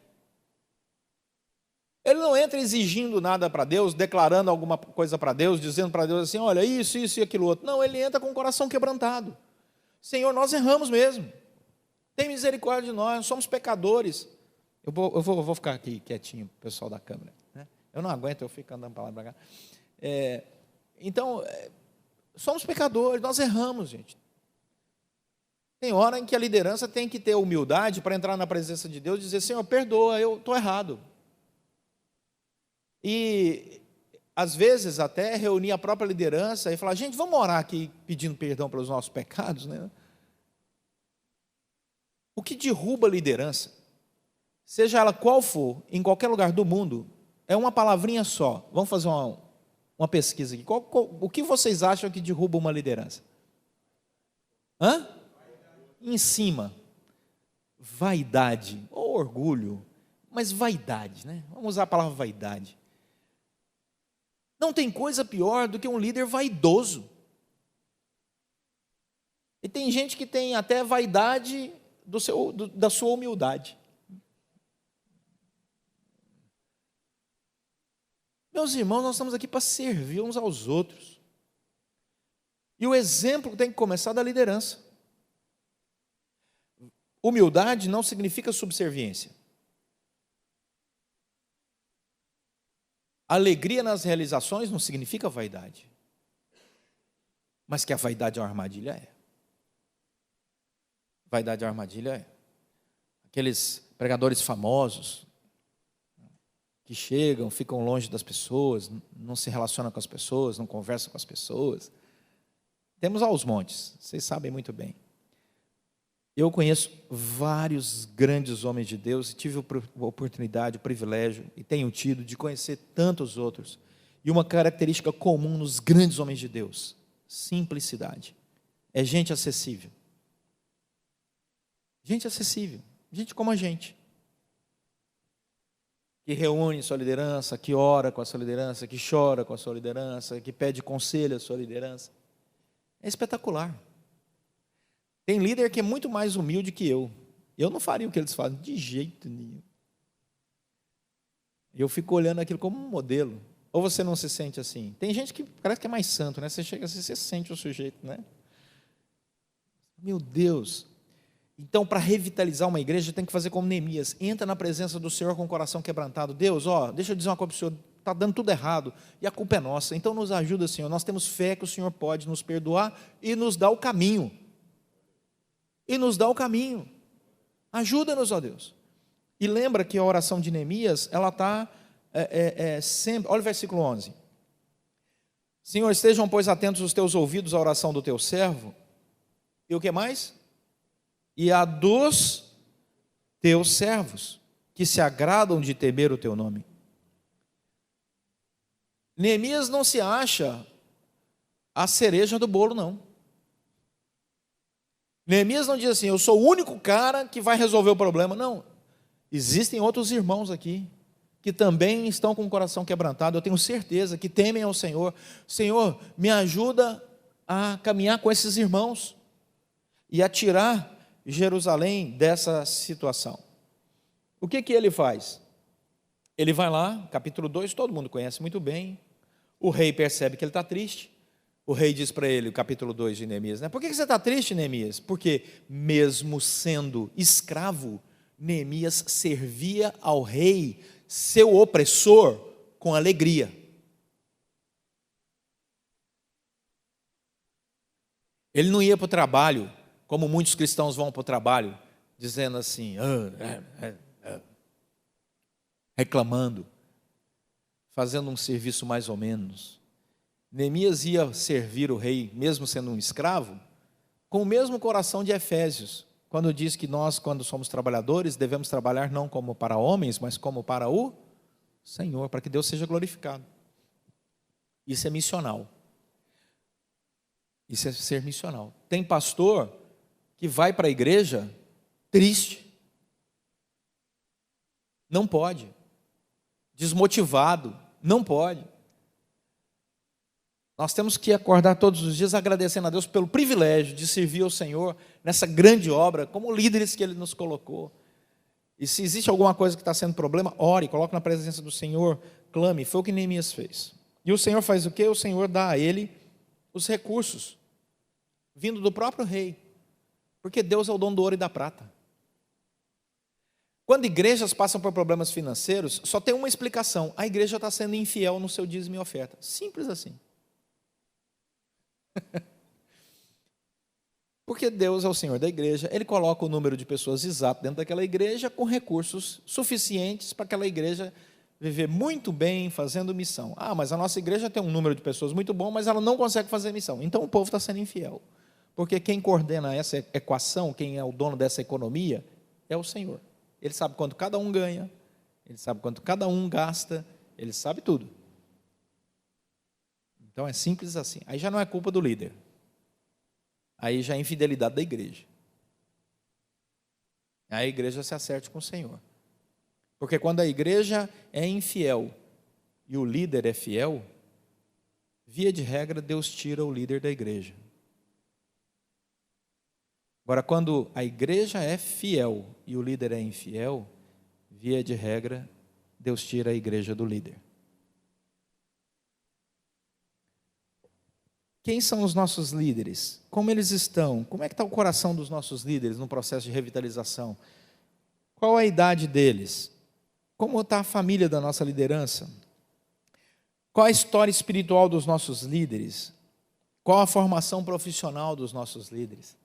Speaker 1: Ele não entra exigindo nada para Deus, declarando alguma coisa para Deus, dizendo para Deus assim, olha, isso e aquilo outro. Não, ele entra com o coração quebrantado. Senhor, nós erramos mesmo. Tem misericórdia de nós, somos pecadores. Eu vou ficar aqui quietinho, pessoal da câmera. Eu não aguento, eu fico andando para lá e para cá. Então, somos pecadores, nós erramos, gente. Tem hora em que a liderança tem que ter humildade para entrar na presença de Deus e dizer, Senhor, perdoa, eu estou errado. E, às vezes, até reunir a própria liderança e falar, gente, vamos orar aqui pedindo perdão pelos nossos pecados, O que derruba a liderança, seja ela qual for, em qualquer lugar do mundo, é uma palavrinha só. Vamos fazer uma pesquisa aqui. O que vocês acham que derruba uma liderança? Em cima. Vaidade, ou orgulho, mas vaidade, Vamos usar a palavra vaidade. Não tem coisa pior do que um líder vaidoso. E tem gente que tem até vaidade da sua humildade. Meus irmãos, nós estamos aqui para servir uns aos outros. E o exemplo tem que começar da liderança. Humildade não significa subserviência. Alegria nas realizações não significa vaidade. Mas que a vaidade é uma armadilha, é. Vaidade é uma armadilha, é. Aqueles pregadores famosos, que chegam, ficam longe das pessoas, não se relacionam com as pessoas, não conversam com as pessoas. Temos aos montes, vocês sabem muito bem. Eu conheço vários grandes homens de Deus e tive a oportunidade, o privilégio, e tenho tido, de conhecer tantos outros. E uma característica comum nos grandes homens de Deus: simplicidade. É gente acessível. Gente acessível. Gente como a gente, que reúne sua liderança, que ora com a sua liderança, que chora com a sua liderança, que pede conselho à sua liderança. É espetacular. Tem líder que é muito mais humilde que eu. Eu não faria o que eles fazem, de jeito nenhum. Eu fico olhando aquilo como um modelo. Ou você não se sente assim? Tem gente que parece que é mais santo, né? Você chega assim, você sente o sujeito, né? Meu Deus. Então, para revitalizar uma igreja, tem que fazer como Neemias. Entra na presença do Senhor com o coração quebrantado. Deus, deixa eu dizer uma coisa para o Senhor. Está dando tudo errado e a culpa é nossa. Então, nos ajuda, Senhor. Nós temos fé que o Senhor pode nos perdoar e nos dar o caminho. Ajuda-nos, ó Deus. E lembra que a oração de Neemias, ela está sempre... Olha o versículo 11. Senhor, estejam, pois, atentos os teus ouvidos à oração do teu servo. E o que mais? E a dos teus servos, que se agradam de temer o teu nome. Neemias não se acha a cereja do bolo, não. Neemias não diz assim, eu sou o único cara que vai resolver o problema. Não, existem outros irmãos aqui, que também estão com o coração quebrantado, eu tenho certeza que temem ao Senhor. Senhor, me ajuda a caminhar com esses irmãos, e a tirar Jerusalém dessa situação. O que ele faz? Ele vai lá, capítulo 2, todo mundo conhece muito bem. O rei percebe que ele está triste. O rei diz para ele, o capítulo 2 de Neemias, né? Por que você está triste, Neemias? Porque mesmo sendo escravo, Neemias servia ao rei, seu opressor, com alegria. Ele não ia para o trabalho como muitos cristãos vão para o trabalho, dizendo assim, reclamando, fazendo um serviço mais ou menos. Neemias ia servir o rei, mesmo sendo um escravo, com o mesmo coração de Efésios, quando diz que nós, quando somos trabalhadores, devemos trabalhar não como para homens, mas como para o Senhor, para que Deus seja glorificado. Isso é missional. Isso é ser missional. Tem pastor que vai para a igreja triste, não pode, desmotivado, não pode. Nós temos que acordar todos os dias agradecendo a Deus pelo privilégio de servir ao Senhor nessa grande obra, como líderes que Ele nos colocou. E se existe alguma coisa que está sendo problema, ore, coloque na presença do Senhor, clame. Foi o que Neemias fez. E o Senhor faz o quê? O Senhor dá a ele os recursos, vindo do próprio rei. Porque Deus é o dono do ouro e da prata. Quando igrejas passam por problemas financeiros, só tem uma explicação: a igreja está sendo infiel no seu dízimo e oferta. Simples assim. Porque Deus é o Senhor da igreja, Ele coloca o número de pessoas exato dentro daquela igreja, com recursos suficientes para aquela igreja viver muito bem, fazendo missão. Mas a nossa igreja tem um número de pessoas muito bom, mas ela não consegue fazer missão. Então o povo está sendo infiel. Porque quem coordena essa equação, quem é o dono dessa economia, é o Senhor. Ele sabe quanto cada um ganha, Ele sabe quanto cada um gasta, Ele sabe tudo. Então é simples assim. Aí já não é culpa do líder. Aí já é infidelidade da igreja. Aí a igreja se acerte com o Senhor. Porque quando a igreja é infiel e o líder é fiel, via de regra, Deus tira o líder da igreja. Agora, quando a igreja é fiel e o líder é infiel, via de regra, Deus tira a igreja do líder. Quem são os nossos líderes? Como eles estão? Como é que está o coração dos nossos líderes no processo de revitalização? Qual a idade deles? Como está a família da nossa liderança? Qual a história espiritual dos nossos líderes? Qual a formação profissional dos nossos líderes?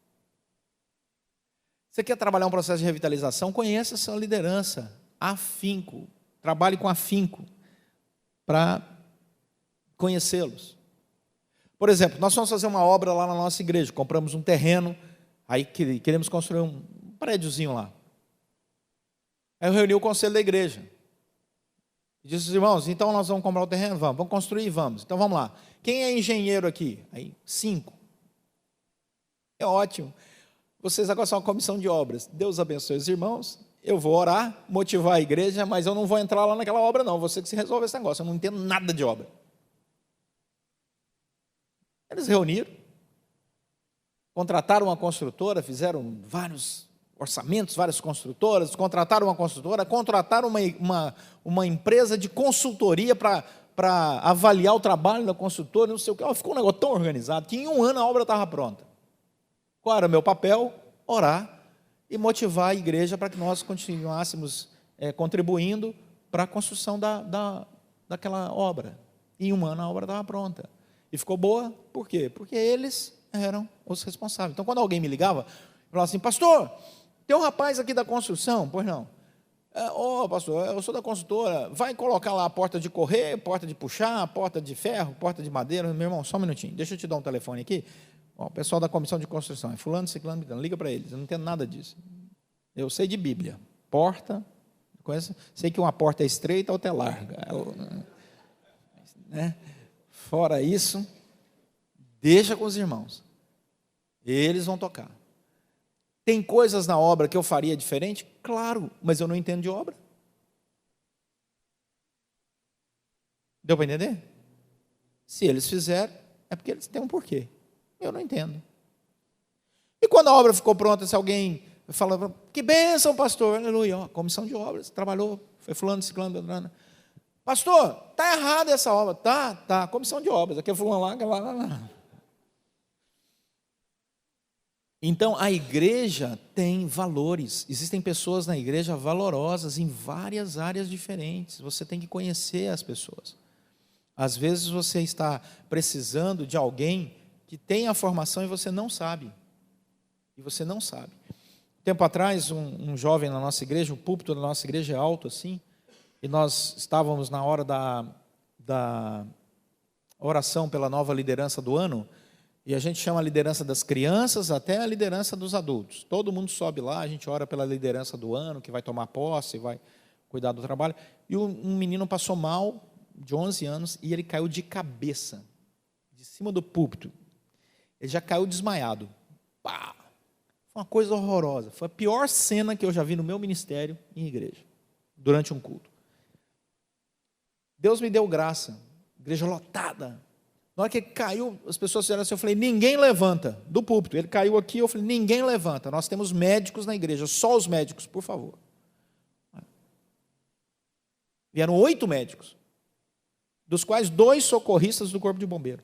Speaker 1: Você quer trabalhar um processo de revitalização? Conheça a sua liderança, afinco, trabalhe com afinco para conhecê-los. Por exemplo, nós vamos fazer uma obra lá na nossa igreja, compramos um terreno, aí queremos construir um prédiozinho lá. Aí eu reuni o conselho da igreja. E disse, irmãos, então nós vamos comprar o terreno? Vamos construir? Vamos. Então vamos lá. Quem é engenheiro aqui? Aí, 5. É ótimo. vocês agora são uma comissão de obras. Deus abençoe os irmãos, eu vou orar, motivar a igreja, mas eu não vou entrar lá naquela obra não, você que se resolve esse negócio, eu não entendo nada de obra. Eles reuniram, contrataram uma construtora, fizeram vários orçamentos, várias construtoras, contrataram uma construtora, contrataram uma empresa de consultoria para avaliar o trabalho da construtora, não sei o que. Ficou um negócio tão organizado que em um ano a obra estava pronta. Qual era o meu papel? Orar e motivar a igreja para que nós continuássemos contribuindo para a construção daquela obra. Em um ano a obra estava pronta. E ficou boa, por quê? Porque eles eram os responsáveis. Então, quando alguém me ligava, falava assim, pastor, tem um rapaz aqui da construção, pois não. Pastor, eu sou da construtora, vai colocar lá a porta de correr, porta de puxar, porta de ferro, porta de madeira. Meu irmão, só um minutinho, deixa eu te dar um telefone aqui. O pessoal da comissão de construção, é fulano, ciclano, liga para eles, eu não entendo nada disso. Eu sei de Bíblia, porta, sei que uma porta é estreita, outra é larga. Fora isso, deixa com os irmãos, eles vão tocar. Tem coisas na obra que eu faria diferente? Claro, mas eu não entendo de obra. Deu para entender? Se eles fizerem, é porque eles têm um porquê. Eu não entendo. E quando a obra ficou pronta, se alguém fala, que bênção, pastor, aleluia, comissão de obras, trabalhou, foi fulano, ciclano, beltrano. Pastor, está errada essa obra. Tá, comissão de obras, aqui é fulano lá. Então, a igreja tem valores. Existem pessoas na igreja valorosas em várias áreas diferentes. Você tem que conhecer as pessoas. Às vezes você está precisando de alguém que tem a formação e você não sabe. Tempo atrás, um jovem na nossa igreja, o púlpito da nossa igreja é alto assim, e nós estávamos na hora da oração pela nova liderança do ano, e a gente chama a liderança das crianças até a liderança dos adultos. Todo mundo sobe lá, a gente ora pela liderança do ano, que vai tomar posse, vai cuidar do trabalho. E um menino passou mal, de 11 anos, e ele caiu de cabeça, de cima do púlpito. Ele já caiu desmaiado. Pá! Foi uma coisa horrorosa. Foi a pior cena que eu já vi no meu ministério em igreja, durante um culto. Deus me deu graça, igreja lotada. Na hora que ele caiu, as pessoas fizeram assim, eu falei, ninguém levanta, do púlpito. Ele caiu aqui, eu falei, ninguém levanta. Nós temos médicos na igreja, só os médicos, por favor. Vieram 8 médicos, dos quais 2 socorristas do corpo de bombeiro.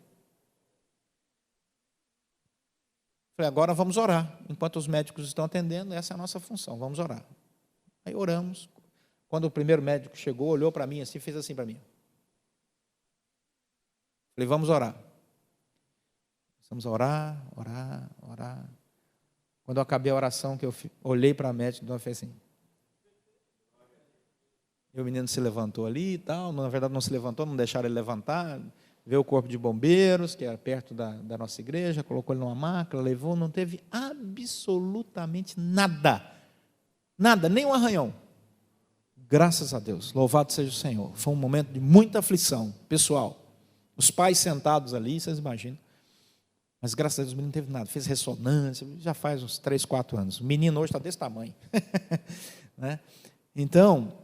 Speaker 1: Falei, agora vamos orar. Enquanto os médicos estão atendendo, essa é a nossa função, vamos orar. Aí oramos. Quando o primeiro médico chegou, olhou para mim assim, fez assim para mim. Falei, vamos orar. Vamos orar. Quando eu acabei a oração, que eu olhei para a médica, então eu fiz assim. E o menino se levantou ali e tal, na verdade não se levantou, não deixaram ele levantar, veio o corpo de bombeiros, que era perto da nossa igreja, colocou ele numa maca, levou, não teve absolutamente nada, nem um arranhão. Graças a Deus, louvado seja o Senhor. Foi um momento de muita aflição pessoal. Os pais sentados ali, vocês imaginam. Mas graças a Deus o menino não teve nada, fez ressonância, já faz uns 3, 4 anos. O menino hoje está desse tamanho. Né? Então,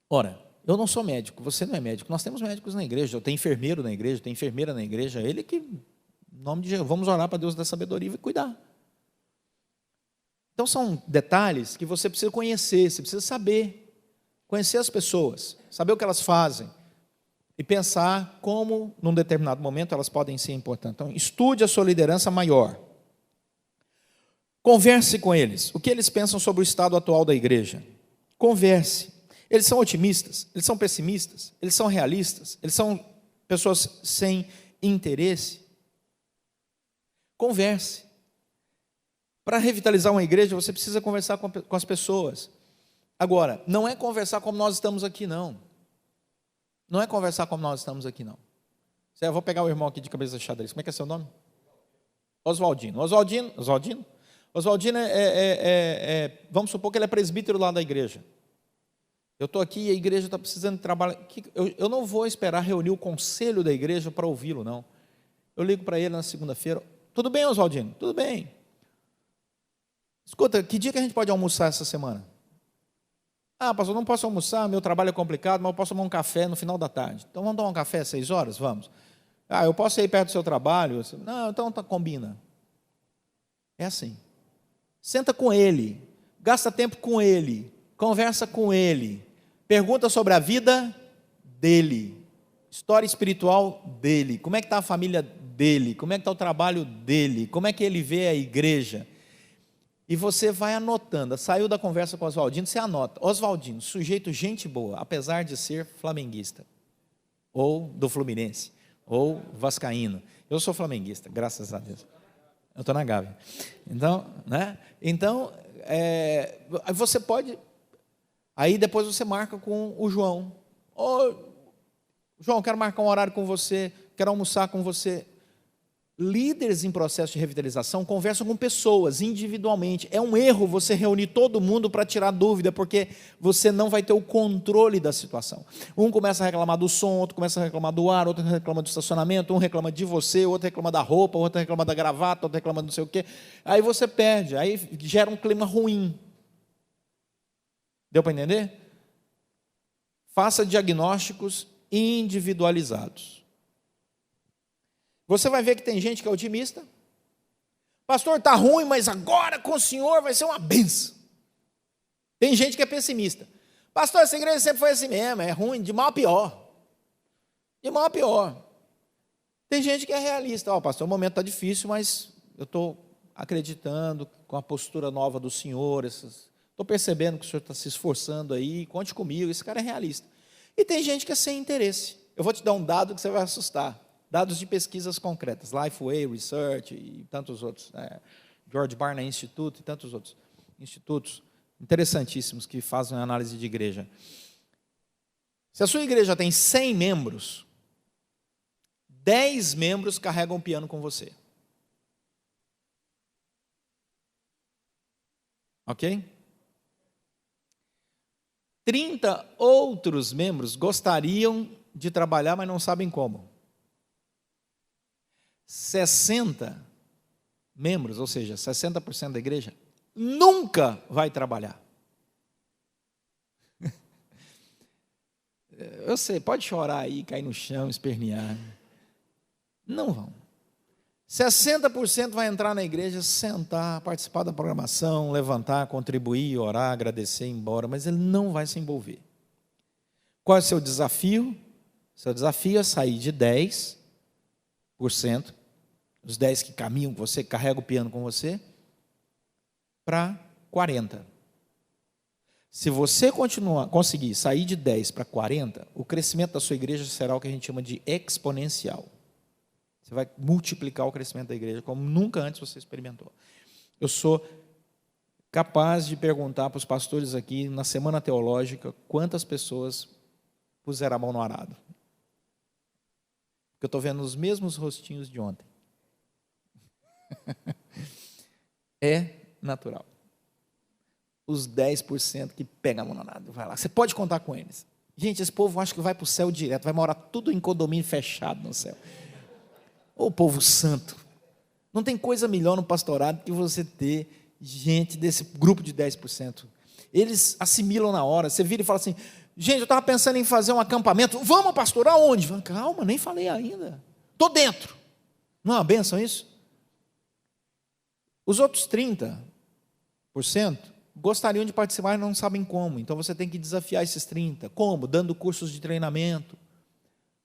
Speaker 1: ora, eu não sou médico, você não é médico, nós temos médicos na igreja, eu tenho enfermeiro na igreja, tem enfermeira na igreja, ele que, em nome de Jesus, vamos orar para Deus dar sabedoria e cuidar. Então são detalhes que você precisa conhecer, você precisa saber, conhecer as pessoas, saber o que elas fazem, e pensar como, num determinado momento, elas podem ser importantes. Então, estude a sua liderança maior. Converse com eles. O que eles pensam sobre o estado atual da igreja? Converse. Eles são otimistas? Eles são pessimistas? Eles são realistas? Eles são pessoas sem interesse? Converse. Para revitalizar uma igreja, você precisa conversar com as pessoas. Agora, não é conversar como nós estamos aqui, não. Não é conversar como nós estamos aqui, não. Eu vou pegar o irmão aqui de cabeça de xadrez. Como é que é seu nome? Oswaldino. Oswaldino vamos supor que ele é presbítero lá da igreja. Eu estou aqui e a igreja está precisando de trabalho. Eu não vou esperar reunir o conselho da igreja para ouvi-lo, não. Eu ligo para ele na segunda-feira. Tudo bem, Oswaldino? Tudo bem. Escuta, que dia que a gente pode almoçar essa semana? Ah, pastor, não posso almoçar, meu trabalho é complicado, mas eu posso tomar um café no final da tarde. Então vamos tomar um café às 6 horas? Vamos. Ah, eu posso ir perto do seu trabalho? Não, então combina. É assim. Senta com ele, gasta tempo com ele, conversa com ele, pergunta sobre a vida dele, história espiritual dele, como é que está a família dele, como é que está o trabalho dele, como é que ele vê a igreja. E você vai anotando. Saiu da conversa com o Oswaldino, você anota. Oswaldino, sujeito gente boa, apesar de ser flamenguista, ou do Fluminense, ou vascaíno. Eu sou flamenguista, graças a Deus. Eu estou na Gávea. Então, né? Então, você pode... Aí depois você marca com o João. Ô, João, quero marcar um horário com você, quero almoçar com você. Líderes em processo de revitalização conversam com pessoas individualmente. É um erro você reunir todo mundo para tirar dúvida, porque você não vai ter o controle da situação. Um começa a reclamar do som, outro começa a reclamar do ar, outro reclama do estacionamento, um reclama de você, outro reclama da roupa, outro reclama da gravata, outro reclama do não sei o quê. Aí você perde, aí gera um clima ruim. Deu para entender? Faça diagnósticos individualizados. Você vai ver que tem gente que é otimista. Pastor, está ruim, mas agora com o senhor vai ser uma benção. Tem gente que é pessimista. Pastor, essa igreja sempre foi assim mesmo, é ruim, de mal a pior. De mal a pior. Tem gente que é realista. Pastor, o momento está difícil, mas eu estou acreditando com a postura nova do senhor. Estou percebendo que o senhor está se esforçando aí, conte comigo. Esse cara é realista. E tem gente que é sem interesse. Eu vou te dar um dado que você vai assustar. Dados de pesquisas concretas, Lifeway Research e tantos outros, George Barna Institute e tantos outros institutos interessantíssimos que fazem análise de igreja. Se a sua igreja tem 100 membros, 10 membros carregam o piano com você. Ok? 30 outros membros gostariam de trabalhar, mas não sabem como. 60 membros, ou seja, 60% da igreja, nunca vai trabalhar. Eu sei, pode chorar aí, cair no chão, espernear. Não vão. 60% vai entrar na igreja, sentar, participar da programação, levantar, contribuir, orar, agradecer, ir embora, mas ele não vai se envolver. Qual é o seu desafio? Seu desafio é sair de 10%, os 10 que caminham com você, que carregam o piano com você, para 40%. Se você conseguir sair de 10 para 40, o crescimento da sua igreja será o que a gente chama de exponencial. Você vai multiplicar o crescimento da igreja como nunca antes você experimentou. Eu sou capaz de perguntar para os pastores aqui, na semana teológica, quantas pessoas puseram a mão no arado. Porque eu estou vendo os mesmos rostinhos de ontem. É natural. Os 10% que pegam a mão no arado, vai lá. Você pode contar com eles. Gente, esse povo acha que vai para o céu direto, vai morar tudo em condomínio fechado no céu. Ô povo santo, não tem coisa melhor no pastorado que você ter gente desse grupo de 10%. Eles assimilam na hora. Você vira e fala assim, gente, eu estava pensando em fazer um acampamento. Vamos, pastor, aonde? Calma, nem falei ainda. Estou dentro. Não é uma bênção isso? Os outros 30% gostariam de participar e não sabem como. Então você tem que desafiar esses 30%. Como? Dando cursos de treinamento.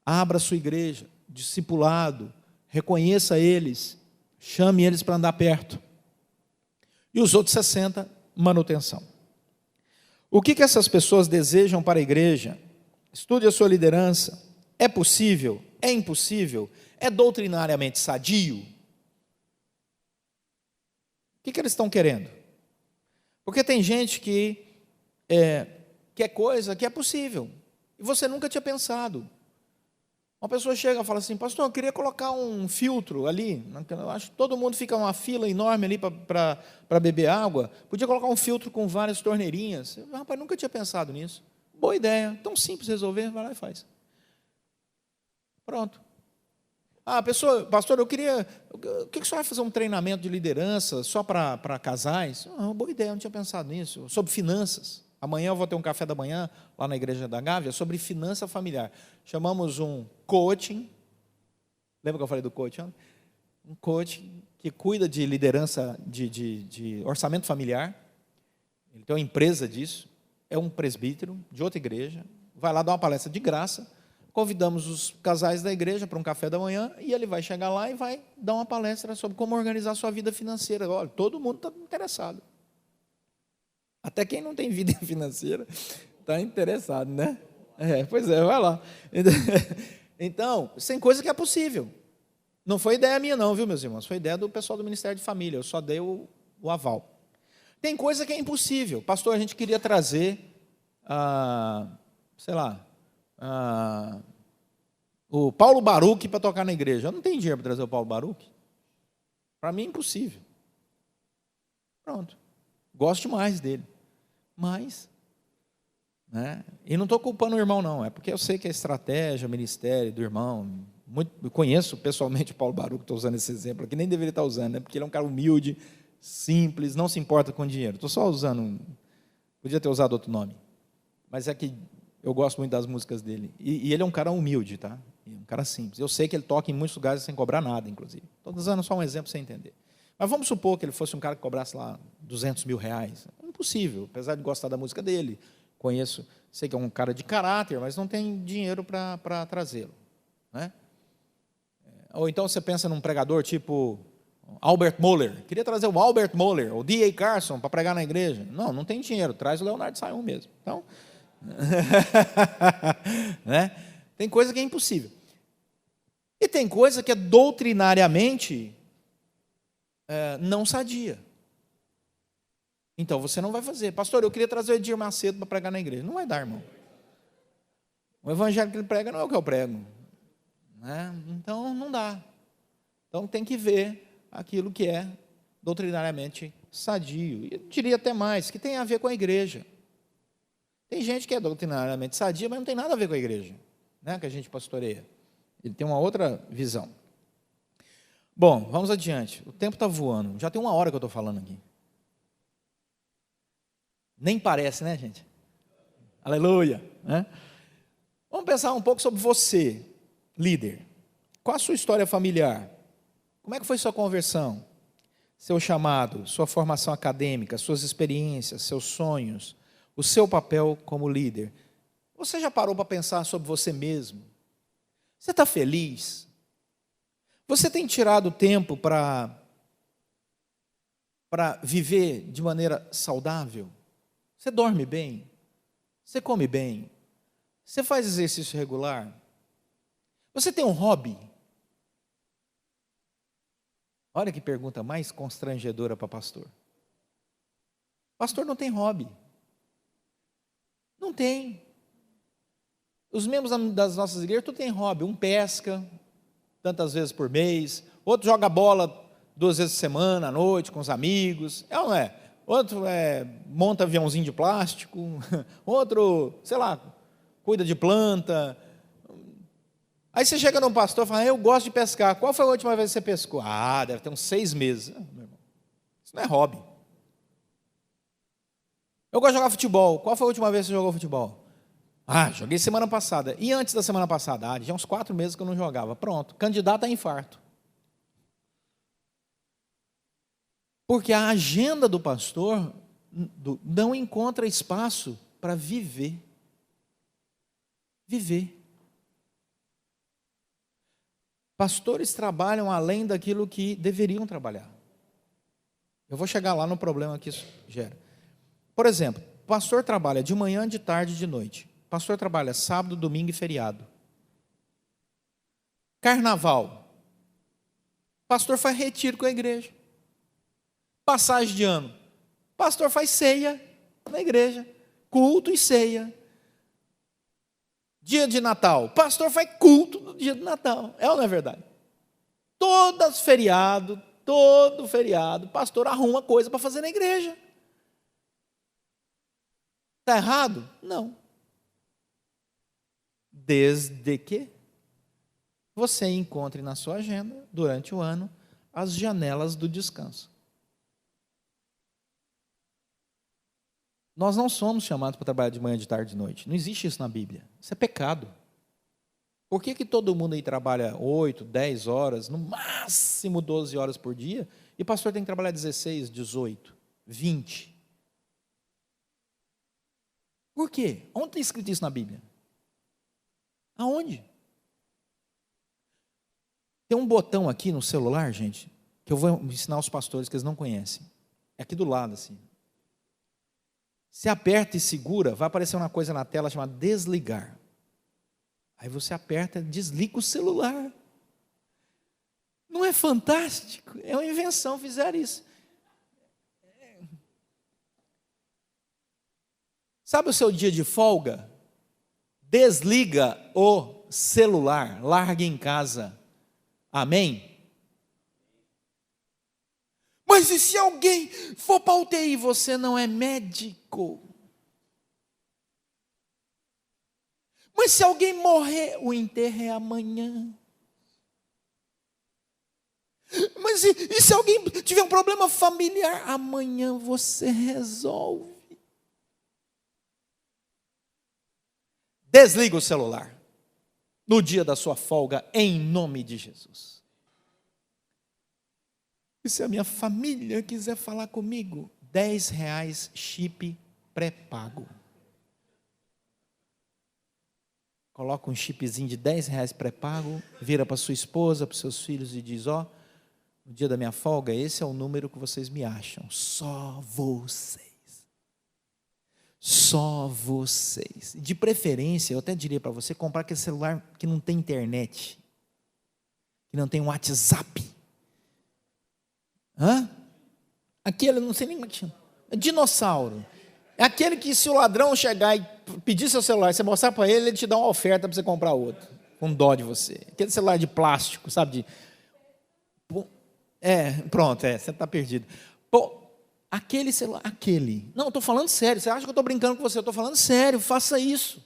Speaker 1: Abra a sua igreja, discipulado. Reconheça eles, chame eles para andar perto. E os outros 60%, manutenção. O que essas pessoas desejam para a igreja? Estude a sua liderança. É possível? É impossível? É doutrinariamente sadio? O que eles estão querendo? Porque tem gente que quer coisa que é possível, e você nunca tinha pensado. Uma pessoa chega e fala assim, pastor, eu queria colocar um filtro ali, eu acho que todo mundo fica uma fila enorme ali para beber água, podia colocar um filtro com várias torneirinhas. Rapaz, nunca tinha pensado nisso. Boa ideia, tão simples resolver, vai lá e faz. Pronto. Ah, pessoa, pastor, o que o senhor vai fazer um treinamento de liderança só para casais? Ah, uma boa ideia, eu não tinha pensado nisso. Sobre finanças. Amanhã eu vou ter um café da manhã lá na igreja da Gávea sobre finança familiar. Chamamos um coaching. Lembra que eu falei do coaching? Um coaching que cuida de liderança de orçamento familiar. Ele tem uma empresa disso. É um presbítero de outra igreja. Vai lá dar uma palestra de graça. Convidamos os casais da igreja para um café da manhã e ele vai chegar lá e vai dar uma palestra sobre como organizar a sua vida financeira. Olha, todo mundo está interessado. Até quem não tem vida financeira está interessado, né? Pois é, vai lá. Então, tem coisa que é possível. Não foi ideia minha não, viu, meus irmãos? Foi ideia do pessoal do Ministério de Família. Eu só dei o aval. Tem coisa que é impossível. Pastor, a gente queria trazer, o Paulo Baruch para tocar na igreja. Eu não tenho dinheiro para trazer o Paulo Baruch. Para mim é impossível. Pronto. Gosto demais dele. Mas, né? E não estou culpando o irmão, não. É porque eu sei que a estratégia, o ministério do irmão, eu conheço pessoalmente o Paulo Baruch, estou usando esse exemplo aqui, nem deveria estar usando, né? Porque ele é um cara humilde, simples, não se importa com dinheiro. Estou só usando, podia ter usado outro nome. Mas é que eu gosto muito das músicas dele. E ele é um cara humilde, tá? Um cara simples. Eu sei que ele toca em muitos lugares sem cobrar nada, inclusive. Estou usando só um exemplo para você entender. Mas vamos supor que ele fosse um cara que cobrasse lá R$200 mil. É impossível, apesar de gostar da música dele. Conheço, sei que é um cara de caráter, mas não tem dinheiro para trazê-lo. Né? Ou então você pensa num pregador tipo Albert Moller. Queria trazer o Albert Moller, ou D.A. Carson, para pregar na igreja. Não tem dinheiro, traz o Leonardo Sayun mesmo. Então, né? Tem coisa que é impossível. E tem coisa que é doutrinariamente não sadia. Então você não vai fazer. Pastor, eu queria trazer o Edir Macedo para pregar na igreja. Não vai dar, irmão. O evangelho que ele prega não é o que eu prego. Né? Então não dá. Então tem que ver aquilo que é doutrinariamente sadio. E eu diria até mais, que tem a ver com a igreja. Tem gente que é doutrinariamente sadia, mas não tem nada a ver com a igreja, né, que a gente pastoreia. Ele tem uma outra visão. Bom, vamos adiante. O tempo está voando. Já tem 1 hora que eu estou falando aqui. Nem parece, né, gente? Aleluia. Né? Vamos pensar um pouco sobre você, líder. Qual a sua história familiar? Como é que foi sua conversão? Seu chamado, sua formação acadêmica, suas experiências, seus sonhos, o seu papel como líder. Você já parou para pensar sobre você mesmo? Você está feliz? Você tem tirado tempo para viver de maneira saudável? Você dorme bem? Você come bem? Você faz exercício regular? Você tem um hobby? Olha que pergunta mais constrangedora para pastor. Pastor não tem hobby. Não tem. Os membros das nossas igrejas, tudo tem hobby. Um pesca, tantas vezes por mês. Outro joga bola 2 vezes por semana, à noite, com os amigos. É ou não é? Outro monta aviãozinho de plástico. Outro, sei lá, cuida de planta. Aí você chega num pastor e fala, eu gosto de pescar. Qual foi a última vez que você pescou? Ah, deve ter uns 6 meses. Meu irmão, isso não é hobby. Eu gosto de jogar futebol. Qual foi a última vez que você jogou futebol? Ah, joguei semana passada. E antes da semana passada? Ah, já uns 4 meses que eu não jogava. Pronto, candidato a infarto. Porque a agenda do pastor não encontra espaço para viver. Viver. Pastores trabalham além daquilo que deveriam trabalhar. Eu vou chegar lá no problema que isso gera. Por exemplo, pastor trabalha de manhã, de tarde, de noite. Pastor trabalha sábado, domingo e feriado. Carnaval. Pastor faz retiro com a igreja. Passagem de ano. Pastor faz ceia na igreja. Culto e ceia. Dia de Natal. Pastor faz culto no dia de Natal. É ou não é verdade? Todo feriado, pastor arruma coisa para fazer na igreja. Está errado? Não. Desde que você encontre na sua agenda, durante o ano, as janelas do descanso. Nós não somos chamados para trabalhar de manhã, de tarde, de noite. Não existe isso na Bíblia. Isso é pecado. Por que todo mundo aí trabalha 8, 10 horas, no máximo 12 horas por dia, e o pastor tem que trabalhar 16, 18, 20? Por quê? Onde está escrito isso na Bíblia? Aonde? Tem um botão aqui no celular, gente, que eu vou ensinar aos pastores que eles não conhecem. É aqui do lado, assim. Você aperta e segura, vai aparecer uma coisa na tela chamada desligar. Aí você aperta, desliga o celular. Não é fantástico? É uma invenção, fizeram isso. Sabe o seu dia de folga? Desliga o celular, larga em casa. Amém? Mas e se alguém for para a UTI, você não é médico? Mas se alguém morrer, o enterro é amanhã. Mas e se alguém tiver um problema familiar, amanhã você resolve. Desliga o celular no dia da sua folga, em nome de Jesus. E se a minha família quiser falar comigo, R$10 chip pré-pago. Coloca um chipzinho de R$10 pré-pago, vira para sua esposa, para os seus filhos e diz, ó, no dia da minha folga, esse é o número que vocês me acham. Só vocês. Só vocês. De preferência, eu até diria para você, comprar aquele celular que não tem internet, que não tem WhatsApp. Aquele, não sei nem como é que chama. É dinossauro. É aquele que se o ladrão chegar e pedir seu celular, você mostrar para ele, ele te dá uma oferta para você comprar outro. Com dó de você. Aquele celular de plástico, sabe? Você está perdido. Aquele celular, Não, eu estou falando sério. Você acha que eu estou brincando com você? Eu estou falando sério, faça isso.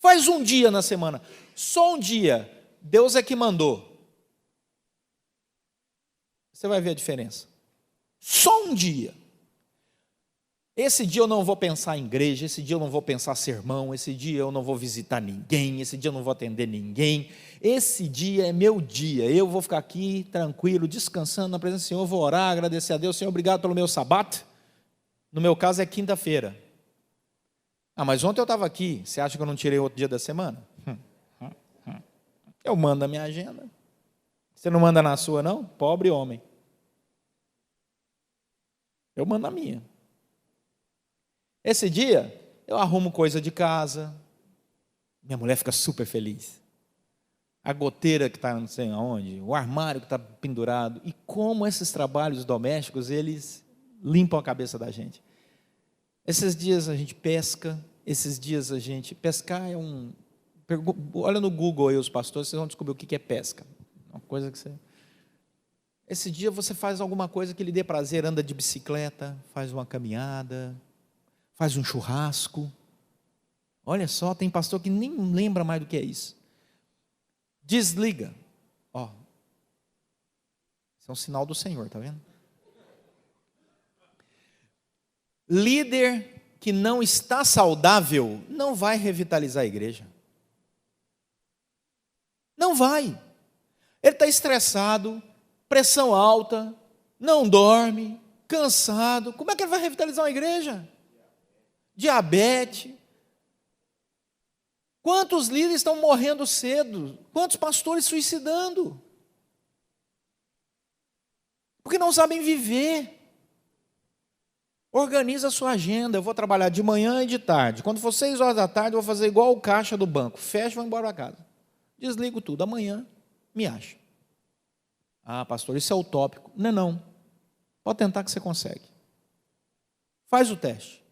Speaker 1: Faz um dia na semana. Só um dia. Deus é que mandou. Você vai ver a diferença. Só um dia. Esse dia eu não vou pensar em igreja, esse dia eu não vou pensar sermão, esse dia eu não vou visitar ninguém, esse dia eu não vou atender ninguém. Esse dia é meu dia, eu vou ficar aqui tranquilo, descansando na presença do Senhor, vou orar, agradecer a Deus. Senhor, obrigado pelo meu sabato. No meu caso é quinta-feira. Mas ontem eu estava aqui, você acha que eu não tirei outro dia da semana? Eu mando a minha agenda. Você não manda na sua, não? Pobre homem. Eu mando a minha. Esse dia, eu arrumo coisa de casa, minha mulher fica super feliz. A goteira que está não sei aonde, o armário que está pendurado, e como esses trabalhos domésticos, eles limpam a cabeça da gente. Esses dias a gente pesca, pescar é olha no Google aí os pastores, vocês vão descobrir o que é pesca. Uma coisa que você... Esse dia você faz alguma coisa que lhe dê prazer, anda de bicicleta, faz uma caminhada, faz um churrasco. Olha só, tem pastor que nem lembra mais do que é isso. Desliga. Isso é um sinal do Senhor, tá vendo? Líder que não está saudável não vai revitalizar a igreja. Não vai. Ele está estressado, pressão alta, não dorme, cansado. Como é que ele vai revitalizar uma igreja? Diabetes. Quantos líderes estão morrendo cedo? Quantos pastores suicidando? Porque não sabem viver. Organiza a sua agenda. Eu vou trabalhar de manhã e de tarde. Quando for 6 horas da tarde, eu vou fazer igual o caixa do banco. Fecho e vou embora para casa. Desligo tudo. Amanhã me acha. Pastor, isso é utópico. Não. Pode tentar que você consegue. Faz o teste.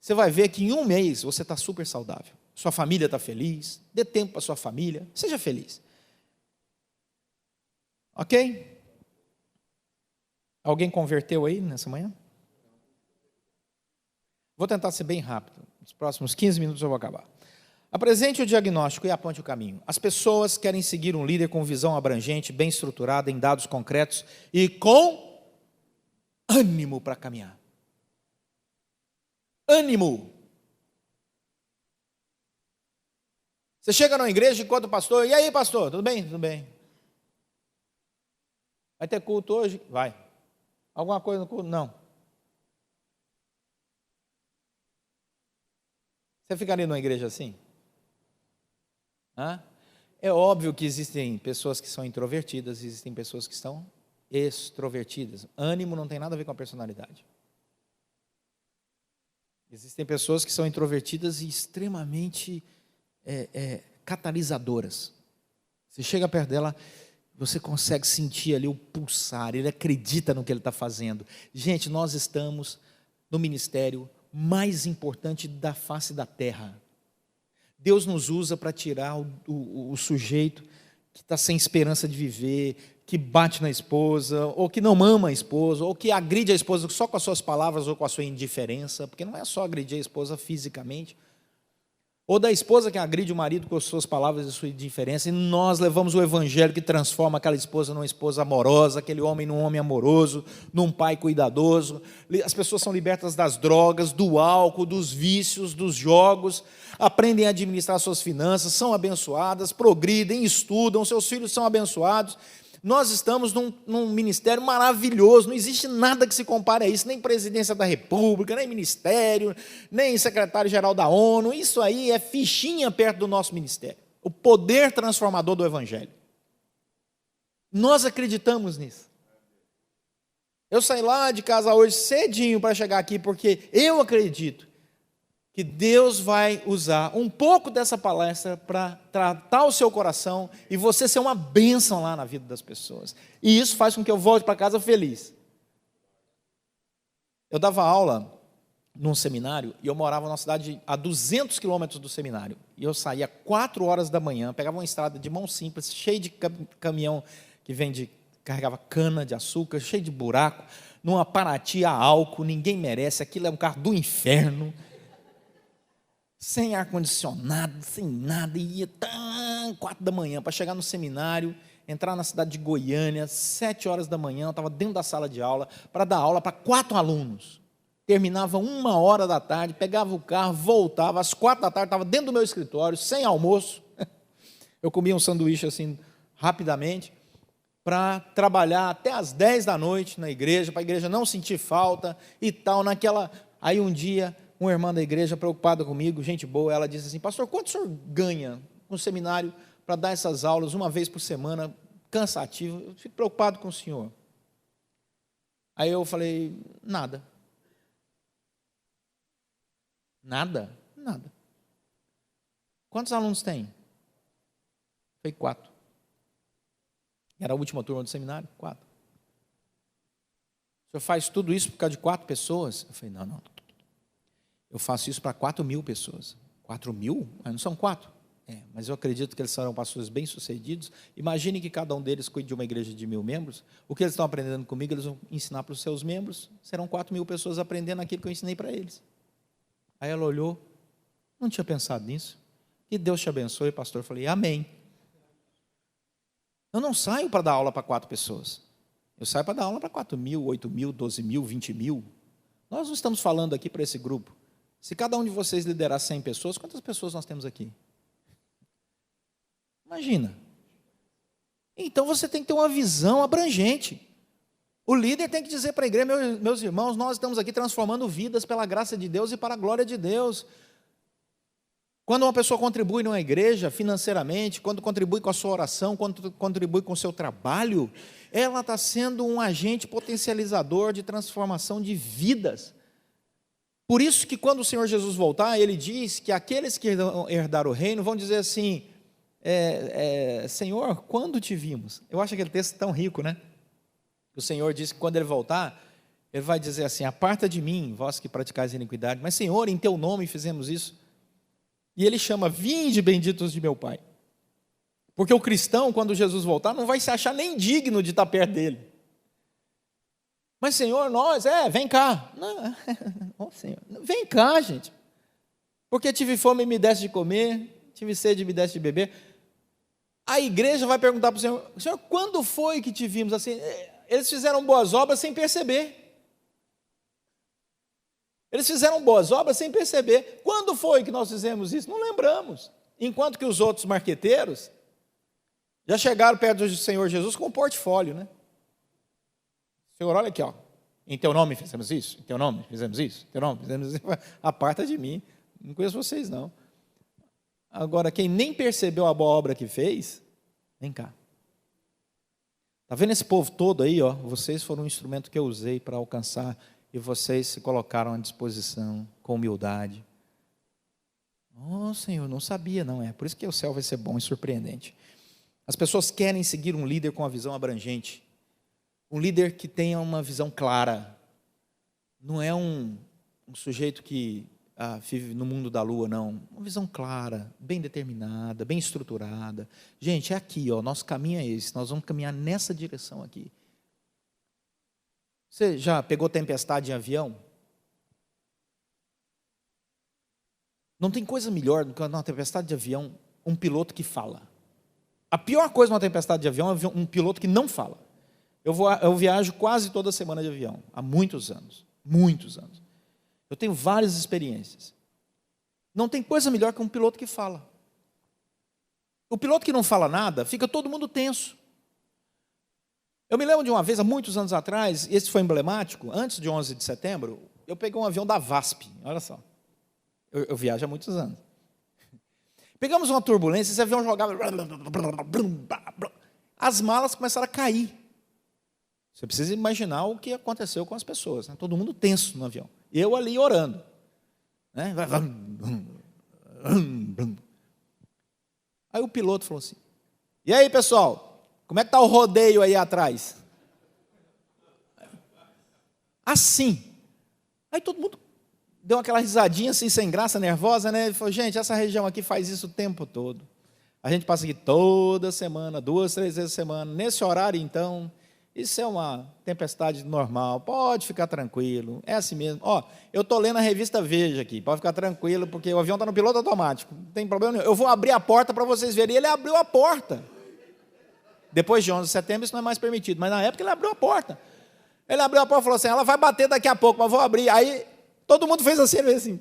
Speaker 1: Você vai ver que em 1 mês você está super saudável. Sua família está feliz. Dê tempo para sua família. Seja feliz. Ok? Alguém converteu aí nessa manhã? Vou tentar ser bem rápido. Nos próximos 15 minutos eu vou acabar. Apresente o diagnóstico e aponte o caminho. As pessoas querem seguir um líder com visão abrangente, bem estruturada, em dados concretos e com ânimo para caminhar. Ânimo. Você chega numa igreja e encontra o pastor, e aí, pastor, tudo bem? Tudo bem. Vai ter culto hoje? Vai. Alguma coisa no culto? Não. Você ficaria numa igreja assim? Hã? É óbvio que existem pessoas que são introvertidas, existem pessoas que são extrovertidas. Ânimo não tem nada a ver com a personalidade. Existem pessoas que são introvertidas e extremamente catalisadoras. Você chega perto dela, você consegue sentir ali o pulsar, ele acredita no que ele está fazendo. Gente, nós estamos no ministério mais importante da face da terra. Deus nos usa para tirar o sujeito que está sem esperança de viver, que bate na esposa, ou que não ama a esposa, ou que agride a esposa só com as suas palavras ou com a sua indiferença, porque não é só agredir a esposa fisicamente, ou da esposa que agride o marido com as suas palavras e sua indiferença, e nós levamos o evangelho que transforma aquela esposa numa esposa amorosa, aquele homem num homem amoroso, num pai cuidadoso. As pessoas são libertas das drogas, do álcool, dos vícios, dos jogos, aprendem a administrar suas finanças, são abençoadas, progridem, estudam, seus filhos são abençoados. Nós estamos num ministério maravilhoso, não existe nada que se compare a isso, nem presidência da república, nem ministério, nem secretário-geral da ONU, isso aí é fichinha perto do nosso ministério, o poder transformador do evangelho. Nós acreditamos nisso. Eu saí lá de casa hoje cedinho para chegar aqui, porque eu acredito que Deus vai usar um pouco dessa palestra para tratar o seu coração e você ser uma bênção lá na vida das pessoas. E isso faz com que eu volte para casa feliz. Eu dava aula num seminário e eu morava numa cidade a 200 quilômetros do seminário. E eu saía 4 horas da manhã, pegava uma estrada de mão simples, cheia de caminhão que carregava cana de açúcar, cheio de buraco, numa Paraty a álcool, ninguém merece, aquilo é um carro do inferno. Sem ar-condicionado, sem nada, e ia 4 da manhã para chegar no seminário, entrar na cidade de Goiânia, 7 horas da manhã, eu estava dentro da sala de aula, para dar aula para 4 alunos. Terminava 1 hora da tarde, pegava o carro, voltava, às 4 da tarde, estava dentro do meu escritório, sem almoço. Eu comia um sanduíche assim, rapidamente, para trabalhar até às 10 da noite na igreja, para a igreja não sentir falta e tal, Aí um dia, uma irmã da igreja, preocupada comigo, gente boa, ela disse assim: pastor, quanto o senhor ganha no seminário para dar essas aulas uma vez por semana, cansativo? Eu fico preocupado com o senhor. Aí eu falei: nada. Nada? Nada. Quantos alunos tem? Foi 4. Era a última turma do seminário? 4. O senhor faz tudo isso por causa de 4 pessoas? Eu falei: não. Eu faço isso para 4.000 pessoas. 4.000? Mas não são 4? Mas eu acredito que eles serão pastores bem-sucedidos. Imagine que cada um deles cuide de uma igreja de 1.000 membros. O que eles estão aprendendo comigo, eles vão ensinar para os seus membros. Serão 4.000 pessoas aprendendo aquilo que eu ensinei para eles. Aí ela olhou: não tinha pensado nisso. Que Deus te abençoe, pastor. Eu falei: amém. Eu não saio para dar aula para 4 pessoas. Eu saio para dar aula para 4.000, 8.000, 12.000, 20.000. Nós não estamos falando aqui para esse grupo. Se cada um de vocês liderar 100 pessoas, quantas pessoas nós temos aqui? Imagina. Então você tem que ter uma visão abrangente. O líder tem que dizer para a igreja: meus irmãos, nós estamos aqui transformando vidas pela graça de Deus e para a glória de Deus. Quando uma pessoa contribui numa igreja financeiramente, quando contribui com a sua oração, quando contribui com o seu trabalho, ela está sendo um agente potencializador de transformação de vidas. Por isso que quando o Senhor Jesus voltar, Ele diz que aqueles que herdar o reino vão dizer assim: Senhor, quando te vimos? Eu acho aquele texto tão rico, né? O Senhor diz que quando Ele voltar, Ele vai dizer assim: aparta de mim, vós que praticais iniquidade. Mas Senhor, em teu nome fizemos isso. E Ele chama: vinde benditos de meu Pai. Porque o cristão, quando Jesus voltar, não vai se achar nem digno de estar perto dele. Mas Senhor, nós, vem cá. Não, Senhor, vem cá, gente. Porque tive fome e me desse de comer, tive sede, me deste de beber. A igreja vai perguntar para o Senhor, quando foi que te vimos assim? Eles fizeram boas obras sem perceber. Eles fizeram boas obras sem perceber. Quando foi que nós fizemos isso? Não lembramos. Enquanto que os outros marqueteiros já chegaram perto do Senhor Jesus com um portfólio, né? Senhor, olha aqui, ó. Em teu nome fizemos isso, em teu nome fizemos isso, em teu nome fizemos isso. Aparta de mim, não conheço vocês não. Agora, quem nem percebeu a boa obra que fez, vem cá. Está vendo esse povo todo aí, ó? Vocês foram um instrumento que eu usei para alcançar, e vocês se colocaram à disposição com humildade. Oh, Senhor, não sabia, não é? Por isso que o céu vai ser bom e surpreendente. As pessoas querem seguir um líder com uma visão abrangente, um líder que tenha uma visão clara. Não é um sujeito que vive no mundo da lua, não. Uma visão clara, bem determinada, bem estruturada. Gente, é aqui, ó, nosso caminho é esse, nós vamos caminhar nessa direção aqui. Você já pegou tempestade em avião? Não tem coisa melhor do que numa tempestade de avião, um piloto que fala. A pior coisa numa tempestade de avião é um piloto que não fala. Eu viajo quase toda semana de avião, há muitos anos. Muitos anos. Eu tenho várias experiências. Não tem coisa melhor que um piloto que fala. O piloto que não fala nada, fica todo mundo tenso. Eu me lembro de uma vez, há muitos anos atrás, esse foi emblemático, antes de 11 de setembro, eu peguei um avião da VASP, olha só. Eu viajo há muitos anos. Pegamos uma turbulência, esse avião jogava... As malas começaram a cair. Você precisa imaginar o que aconteceu com as pessoas, né? Todo mundo tenso no avião. Eu ali orando. Né? Aí o piloto falou assim, e aí, pessoal, como é que está o rodeio aí atrás? Assim. Aí todo mundo deu aquela risadinha assim, sem graça, nervosa, né? Ele falou, gente, essa região aqui faz isso o tempo todo. A gente passa aqui toda semana, 2, 3 vezes a semana. Nesse horário, então, isso é uma tempestade normal, pode ficar tranquilo, é assim mesmo. Ó, eu estou lendo a revista Veja aqui, pode ficar tranquilo, porque o avião está no piloto automático, não tem problema nenhum. Eu vou abrir a porta para vocês verem. E ele abriu a porta. Depois de 11 de setembro, isso não é mais permitido, mas na época ele abriu a porta. Ele abriu a porta e falou assim, ela vai bater daqui a pouco, mas vou abrir. Aí todo mundo fez assim,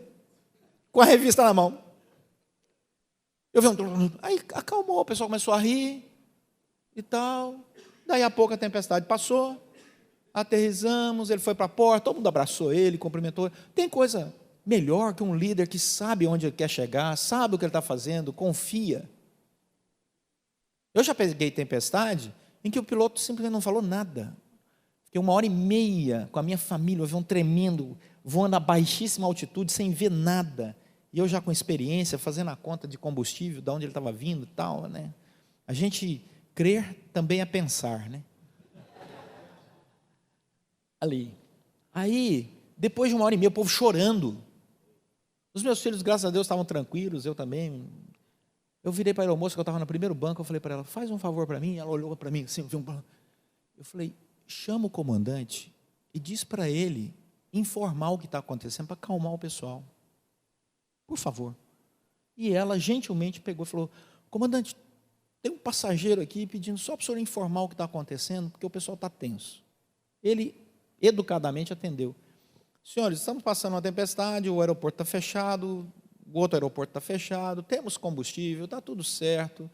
Speaker 1: com a revista na mão. Eu vi aí acalmou, o pessoal começou a rir e tal. Daí a pouco a tempestade passou, aterrissamos, ele foi para a porta, todo mundo abraçou ele, cumprimentou. Tem coisa melhor que um líder que sabe onde ele quer chegar, sabe o que ele está fazendo, confia. Eu já peguei tempestade em que o piloto simplesmente não falou nada. Fiquei 1h30 com a minha família, o avião tremendo, voando a baixíssima altitude, sem ver nada. E eu já com experiência, fazendo a conta de combustível, de onde ele estava vindo e tal, né? A gente crer também é pensar, né? Ali. Aí, depois de 1h30, o povo chorando. Os meus filhos, graças a Deus, estavam tranquilos, eu também. Eu virei para a aeromoça, que eu estava no primeiro banco, eu falei para ela, faz um favor para mim. Ela olhou para mim assim, eu falei, chama o comandante e diz para ele informar o que está acontecendo, para acalmar o pessoal. Por favor. E ela gentilmente pegou e falou, comandante, tem um passageiro aqui pedindo só para o senhor informar o que está acontecendo, porque o pessoal está tenso. Ele educadamente atendeu. Senhores, estamos passando uma tempestade, o aeroporto está fechado, o outro aeroporto está fechado, temos combustível, está tudo certo.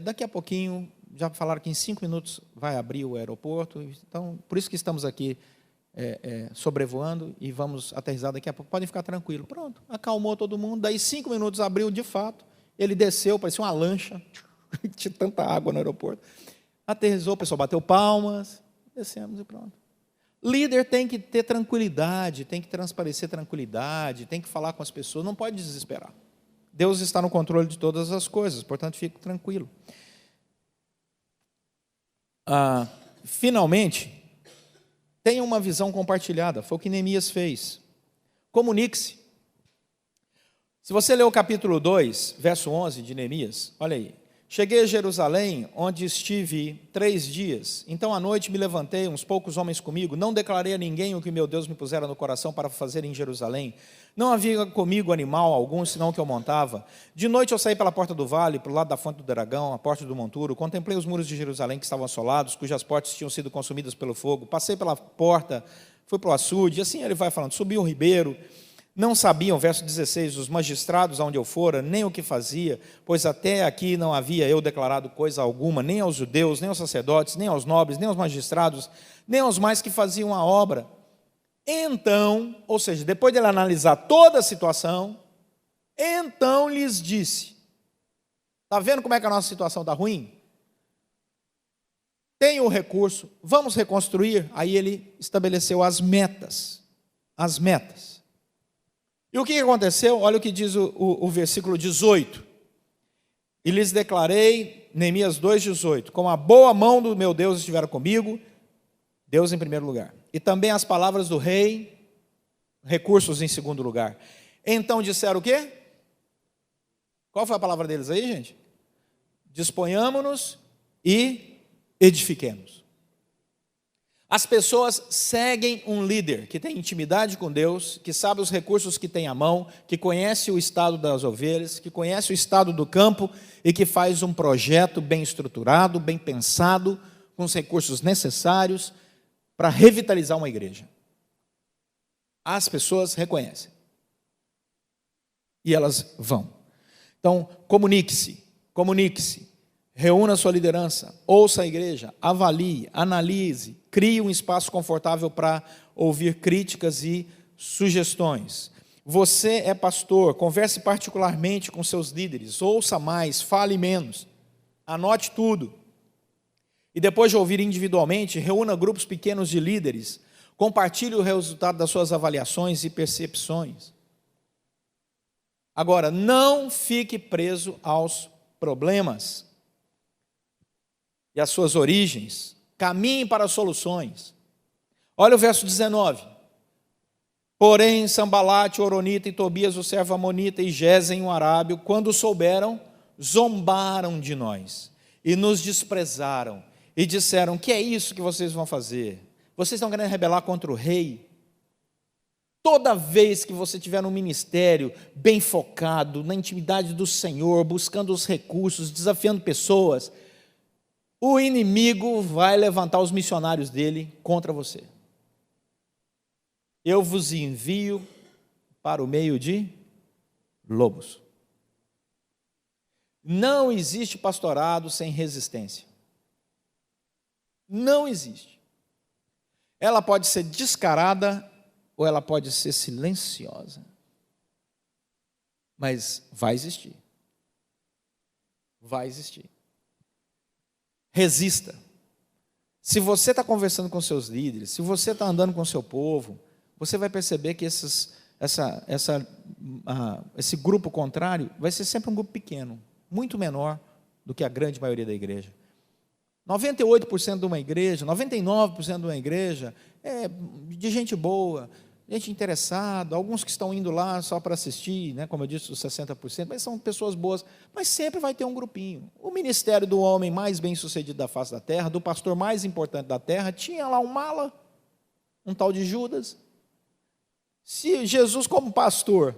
Speaker 1: Daqui a pouquinho, já falaram que em 5 minutos vai abrir o aeroporto, então, por isso que estamos aqui sobrevoando e vamos aterrissar daqui a pouco, podem ficar tranquilos. Pronto, acalmou todo mundo, daí 5 minutos abriu de fato, ele desceu, parecia uma lancha, tinha tanta água no aeroporto, aterrissou, o pessoal bateu palmas, descemos e pronto. Líder tem que ter tranquilidade, tem que transparecer tranquilidade, tem que falar com as pessoas, não pode desesperar. Deus está no controle de todas as coisas, portanto, fique tranquilo. Finalmente, tenha uma visão compartilhada, foi o que Neemias fez. Comunique-se. Se você ler o capítulo 2, verso 11 de Neemias, olha aí. Cheguei a Jerusalém, onde estive 3 dias. Então, à noite, me levantei, uns poucos homens comigo. Não declarei a ninguém o que meu Deus me pusera no coração para fazer em Jerusalém. Não havia comigo animal algum, senão o que eu montava. De noite, eu saí pela porta do vale, para o lado da fonte do dragão, a porta do monturo. Contemplei os muros de Jerusalém que estavam assolados, cujas portas tinham sido consumidas pelo fogo. Passei pela porta, fui para o açude. E assim ele vai falando. Subi um ribeiro. Não sabiam, verso 16, os magistrados aonde eu fora, nem o que fazia, pois até aqui não havia eu declarado coisa alguma, nem aos judeus, nem aos sacerdotes, nem aos nobres, nem aos magistrados, nem aos mais que faziam a obra. Então, ou seja, depois de ele analisar toda a situação, então lhes disse, está vendo como é que a nossa situação está ruim? Tem o recurso, vamos reconstruir. Aí ele estabeleceu as metas, as metas. E o que aconteceu? Olha o que diz o versículo 18. E lhes declarei, Neemias 2,18, como a boa mão do meu Deus estiver comigo, Deus em primeiro lugar. E também as palavras do rei, recursos em segundo lugar. Então disseram o quê? Qual foi a palavra deles aí, gente? Disponhamos-nos e edifiquemos. As pessoas seguem um líder que tem intimidade com Deus, que sabe os recursos que tem à mão, que conhece o estado das ovelhas, que conhece o estado do campo e que faz um projeto bem estruturado, bem pensado, com os recursos necessários para revitalizar uma igreja. As pessoas reconhecem. E elas vão. Então, comunique-se, reúna a sua liderança, ouça a igreja, avalie, analise, crie um espaço confortável para ouvir críticas e sugestões. Você é pastor, converse particularmente com seus líderes, ouça mais, fale menos, anote tudo. E depois de ouvir individualmente, reúna grupos pequenos de líderes, compartilhe o resultado das suas avaliações e percepções. Agora, não fique preso aos problemas e as suas origens, caminhe para soluções. Olha o verso 19. Porém, Sambalate, Oronita e Tobias, o servo amonita, e Gesem, o arábio, quando souberam, zombaram de nós e nos desprezaram e disseram, que é isso que vocês vão fazer? Vocês estão querendo rebelar contra o rei? Toda vez que você tiver um ministério bem focado, na intimidade do Senhor, buscando os recursos, desafiando pessoas, o inimigo vai levantar os missionários dele contra você. Eu vos envio para o meio de lobos. Não existe pastorado sem resistência. Não existe. Ela pode ser descarada ou ela pode ser silenciosa. Mas vai existir. Vai existir. Resista. Se você está conversando com seus líderes, se você está andando com o seu povo, você vai perceber que esse grupo contrário vai ser sempre um grupo pequeno, muito menor do que a grande maioria da igreja. 98% de uma igreja, 99% de uma igreja é de gente boa, gente interessada, alguns que estão indo lá só para assistir, né, como eu disse, os 60%, mas são pessoas boas, mas sempre vai ter um grupinho. O ministério do homem mais bem-sucedido da face da terra, do pastor mais importante da terra, tinha lá um mala, um tal de Judas. Se Jesus, como pastor,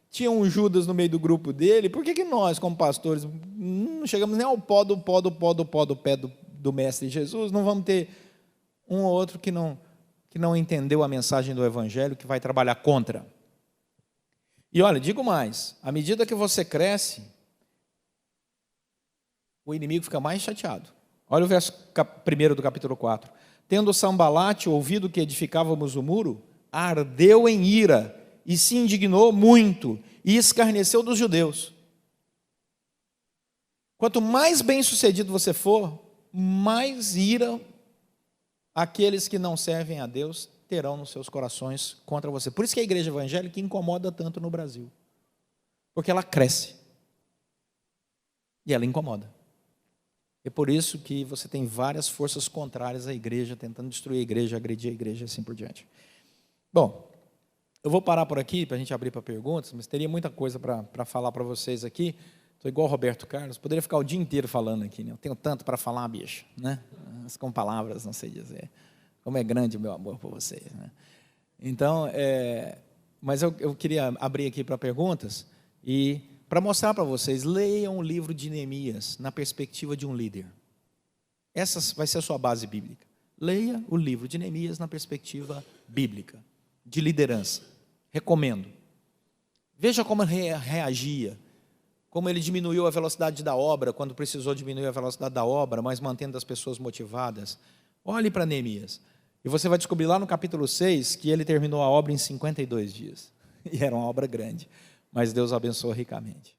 Speaker 1: tinha um Judas no meio do grupo dele, por que nós, como pastores, não chegamos nem ao pó do pé do mestre Jesus, não vamos ter um ou outro que não entendeu a mensagem do Evangelho, que vai trabalhar contra. E olha, digo mais, à medida que você cresce, o inimigo fica mais chateado. Olha o verso 1 do capítulo 4. Tendo Sambalate ouvido que edificávamos o muro, ardeu em ira, e se indignou muito, e escarneceu dos judeus. Quanto mais bem-sucedido você for, mais ira aqueles que não servem a Deus terão nos seus corações contra você. Por isso que a igreja evangélica incomoda tanto no Brasil. Porque ela cresce. E ela incomoda. É por isso que você tem várias forças contrárias à igreja, tentando destruir a igreja, agredir a igreja e assim por diante. Bom, eu vou parar por aqui para a gente abrir para perguntas, mas teria muita coisa para falar para vocês aqui. Estou igual o Roberto Carlos, poderia ficar o dia inteiro falando aqui, né? Eu tenho tanto para falar, bicho, né? Mas com palavras não sei dizer. Como é grande o meu amor por vocês, né? Então, mas eu queria abrir aqui para perguntas e para mostrar para vocês, leiam o livro de Neemias na perspectiva de um líder. Essa vai ser a sua base bíblica. Leia o livro de Neemias na perspectiva bíblica, de liderança. Recomendo. Veja como ele reagia, como ele diminuiu a velocidade da obra, quando precisou diminuir a velocidade da obra, mas mantendo as pessoas motivadas. Olhe para Neemias. E você vai descobrir lá no capítulo 6 que ele terminou a obra em 52 dias. E era uma obra grande, mas Deus abençoou ricamente.